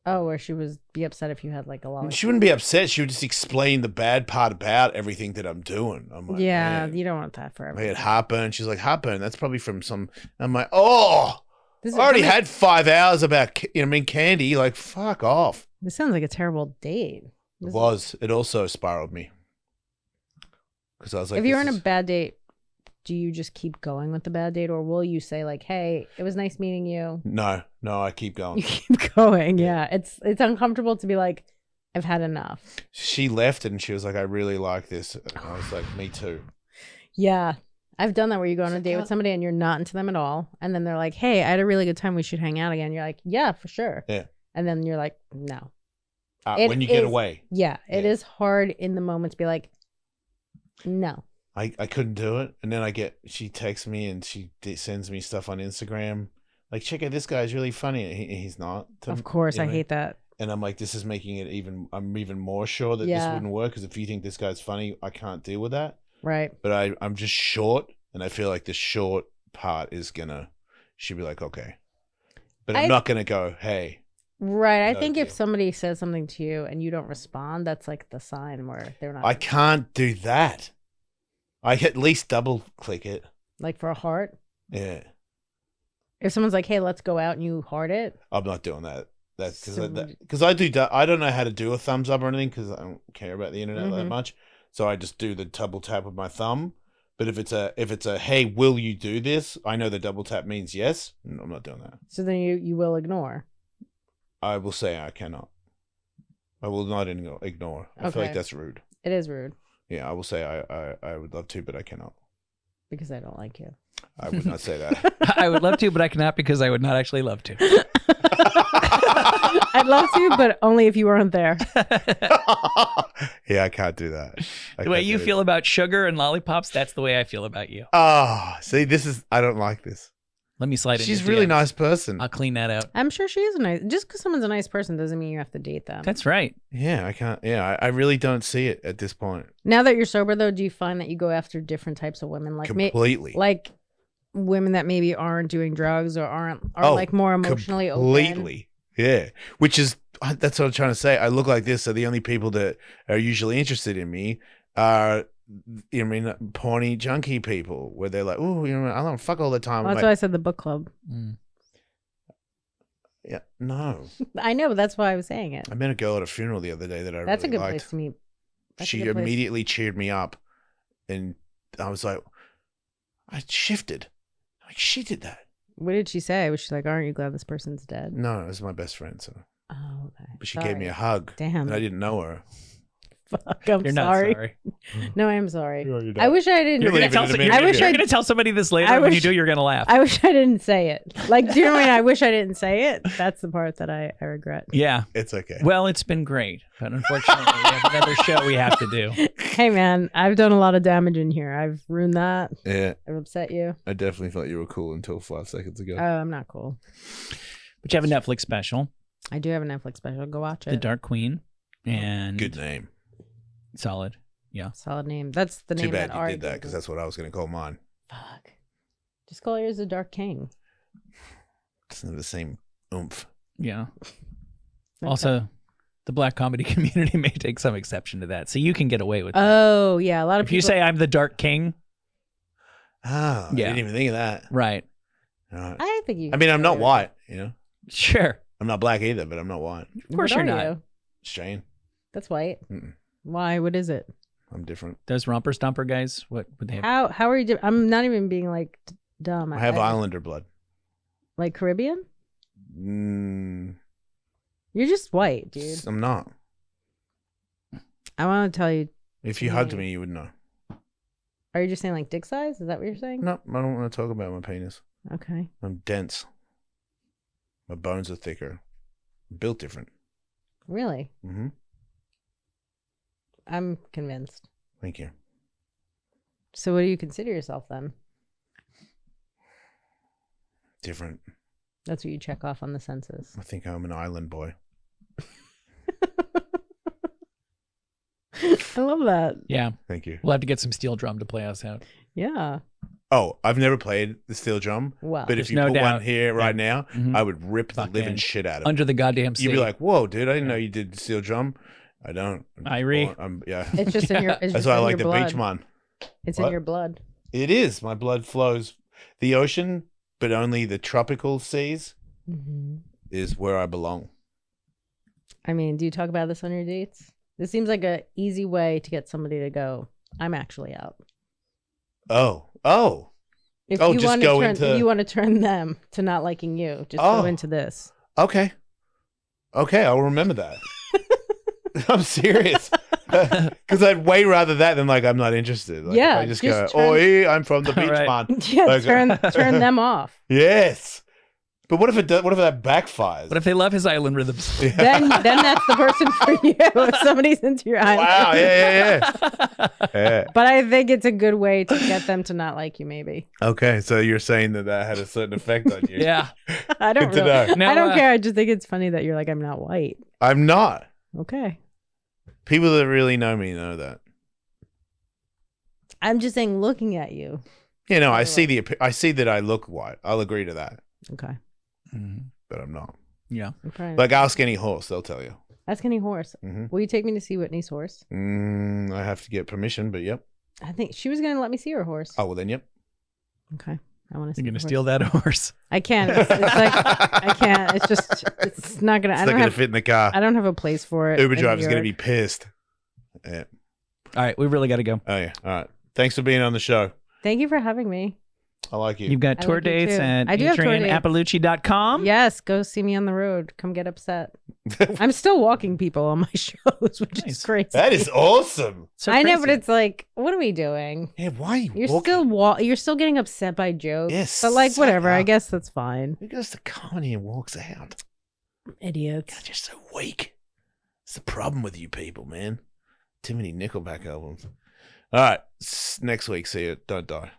Oh, or she would be upset if you had like a lot. She wouldn't be upset. She would just explain the bad part about everything that I'm doing. I'm like, Yeah, man. you don't want that forever. I had heartburn. She's like, heartburn? That's probably from some. I'm like, oh, This I already had 5 hours about candy. Like, fuck off. This sounds like a terrible date. It was. It also spiraled me. Because I was like, if you're on this a bad date, do you just keep going with the bad date, or will you say like, "Hey, it was nice meeting you"? No, I keep going. You keep going. Yeah, it's uncomfortable to be like, "I've had enough." She left and she was like, I really like this. And I was like, me too. Yeah, I've done that where you go on a date with somebody and you're not into them at all, and then they're like, "Hey, I had a really good time. We should hang out again." You're like, "Yeah, for sure." Yeah. And then you're like, "No." When you get away. Yeah, it Yeah. is hard in the moment to be like, "No." I couldn't do it. And then she texts me and she sends me stuff on Instagram. Like, check out this guy's really funny. He's not. Of course, I hate that. And I'm like, this is making it I'm even more sure that this wouldn't work. Because if you think this guy's funny, I can't deal with that. Right. But I'm just short. And I feel like the short part is she'd be like, okay. But I'm not going to go, hey. Right. I No think if deal. somebody says something to you and you don't respond, that's like the sign where they're not. I can't do that. I at least double click it. Like for a heart. Yeah. If someone's like, "Hey, let's go out," and you heart it. I'm not doing that. That's So because I do. I don't know how to do a thumbs up or anything because I don't care about the internet that much. So I just do the double tap with my thumb. But if it's a hey, will you do this? I know the double tap means yes. No, I'm not doing that. So then you will ignore. I will say I cannot. I will not ignore. I feel like Okay. that's rude. It is rude Yeah, I will say I would love to, but I cannot. because I don't like you. I would not say that. I would love to, but I cannot because I would not actually love to. I'd love to, but only if you weren't there. Yeah, I can't do that. The way you feel about sugar and lollipops, that's the way I feel about you. Oh, see, I don't like this. Let me slide. She's in a really DMs. nice person. I'll clean that out. I'm sure she is a nice. Just because someone's a nice person doesn't mean you have to date them. That's right. Yeah, I can't. Yeah, I really don't see it at this point. Now that you're sober, though, do you find that you go after different types of women, like Completely. like women that maybe aren't doing drugs or are like more emotionally open? Completely. Yeah. Which is that's what I'm trying to say. I look like this, so the only people that are usually interested in me are, porny junkie people, where they're like, "Oh, I don't fuck all the time." Well, that's why I said the book club. Yeah, no. I know, but that's why I was saying it. I met a girl at a funeral the other day that I That's really a good liked. place to meet. That's a She good place. immediately cheered me up, and I was like, I shifted. Like, she did that. What did she say? Was she like, "Aren't you glad this person's dead?" No, it was my best friend. So, Oh, okay. but she gave me a hug. Damn. And I didn't know her. Fuck, I'm You're sorry. not sorry. No, I am sorry. You're not. I wish I didn't. You're You're leaving gonna it to me. tell, I wish you're I- gonna tell somebody this later. I When you wish- do, you're gonna laugh. I wish I didn't say it. Like, do you know what I mean? I wish I didn't say it. That's the part that I regret. Yeah. It's okay. Well, it's been great, but unfortunately, we have another show we have to do. Hey, man, I've done a lot of damage in here. I've ruined that. Yeah, I've upset you. I definitely thought you were cool until 5 seconds ago. Oh, I'm not cool. But you have a Netflix special, I do have a Netflix special. Go watch it. The Dark Queen, and Good name. solid. Yeah. Solid name. That's the Too name bad that you Ari did that, gave because me. that's what I was going to call mine. Fuck. Just call yours the Dark King. It's not the same oomph. Yeah. Okay. Also, the black comedy community may take some exception to that, so you can get away with that. Oh, yeah. A lot of If people. you say I'm the Dark King, Ah, Yeah. I didn't even think of that. right? All right. I think you. I mean, I'm not white, Sure. I'm not black either, but I'm not white. Of course you're not. Australian. That's white. Mm-mm. Why? What is it? I'm different. Those romper stomper guys, what would they have? How are you? I'm not even being like dumb. I have Islander blood. Like Caribbean. Mm, You're just white, dude. I'm not. I want to tell you. If you hugged me, you would know. Are you just saying like dick size? Is that what you're saying? No, I don't want to talk about my penis. Okay. I'm dense. My bones are thicker. I'm built different. Really? Mm-hmm. I'm convinced. Thank you. So, what do you consider yourself then? Different. That's what you check off on the census. I think I'm an island boy. I love that. Yeah. Thank you. We'll have to get some steel drum to play us out. Yeah. Oh, I've never played the steel drum, Well, but if There's you no put doubt. one here right now, Mhm. I would rip the Fucking living shit out of it. Under the goddamn sea. You'd be like, "Whoa, dude! I didn't know you did the steel drum." I don't. Yeah. it's just in your. It's That's just why I in like your the blood. beach man. It's What? in your blood. It is. My blood flows. The ocean, but only the tropical seas Mm-hmm. is where I belong. I mean, do you talk about this on your dates? This seems like a easy way to get somebody to go, I'm actually out. Oh. If Oh, you just want go to turn, into- if you want to turn them to not liking you, just Oh. go into this. Okay, I'll remember that. I'm serious. Because I'd way rather that than like I'm not interested. Like, Yeah, if I just just go, "Oi, I'm from the beach, Right. man." Yeah, Like- turn them off. Yes. But what if it does? What if that backfires? What if they love his island rhythms? Then that's the person for you. If somebody's into your island. Wow. Yeah. Yeah. But I think it's a good way to get them to not like you. Maybe Okay, so you're saying that had a certain effect on you? Yeah. I don't. Good to Really, know. Now, I don't care. I just think it's funny that you're like, I'm not white. I'm not. Okay. People that really know me know that. I'm just saying, looking at you. You know, I see that I look white. I'll agree to that, Okay. Mhm. but I'm not. Yeah. I'm trying. Like, ask any horse; they'll tell you. Ask any horse. Mhm. Will you take me to see Whitney's horse? I have to get permission, but yep. I think she was gonna let me see her horse. Oh well, then yep. Okay. I want to see. You're going the to horse. steal that horse. I can't. It's like I can't. It's just. It's not gonna. It's I not don't gonna have. fit in the car. I don't have a place for it. Uber in driver's New gonna be York. pissed. Yeah. All right. We really got to go. Oh yeah. All right. Thanks for being on the show. Thank you for having me. I like you. You've got I tour like you dates too. at I do have tour dates. adrienneapalucci.com. Yes, go see me on the road. Come get upset. I'm still walking people on my shows, which Nice. is crazy. That is awesome. So I know, crazy. but it's like, what are we doing? Yeah. Why are you You're walking? you're still getting upset by jokes. Yes, But like, shut whatever. I up. guess that's fine. Who goes to comedy and walks out? Idiots. God, you're so weak. It's the problem with you people, man. Too many Nickelback albums. All right. Next week. See you. Don't die.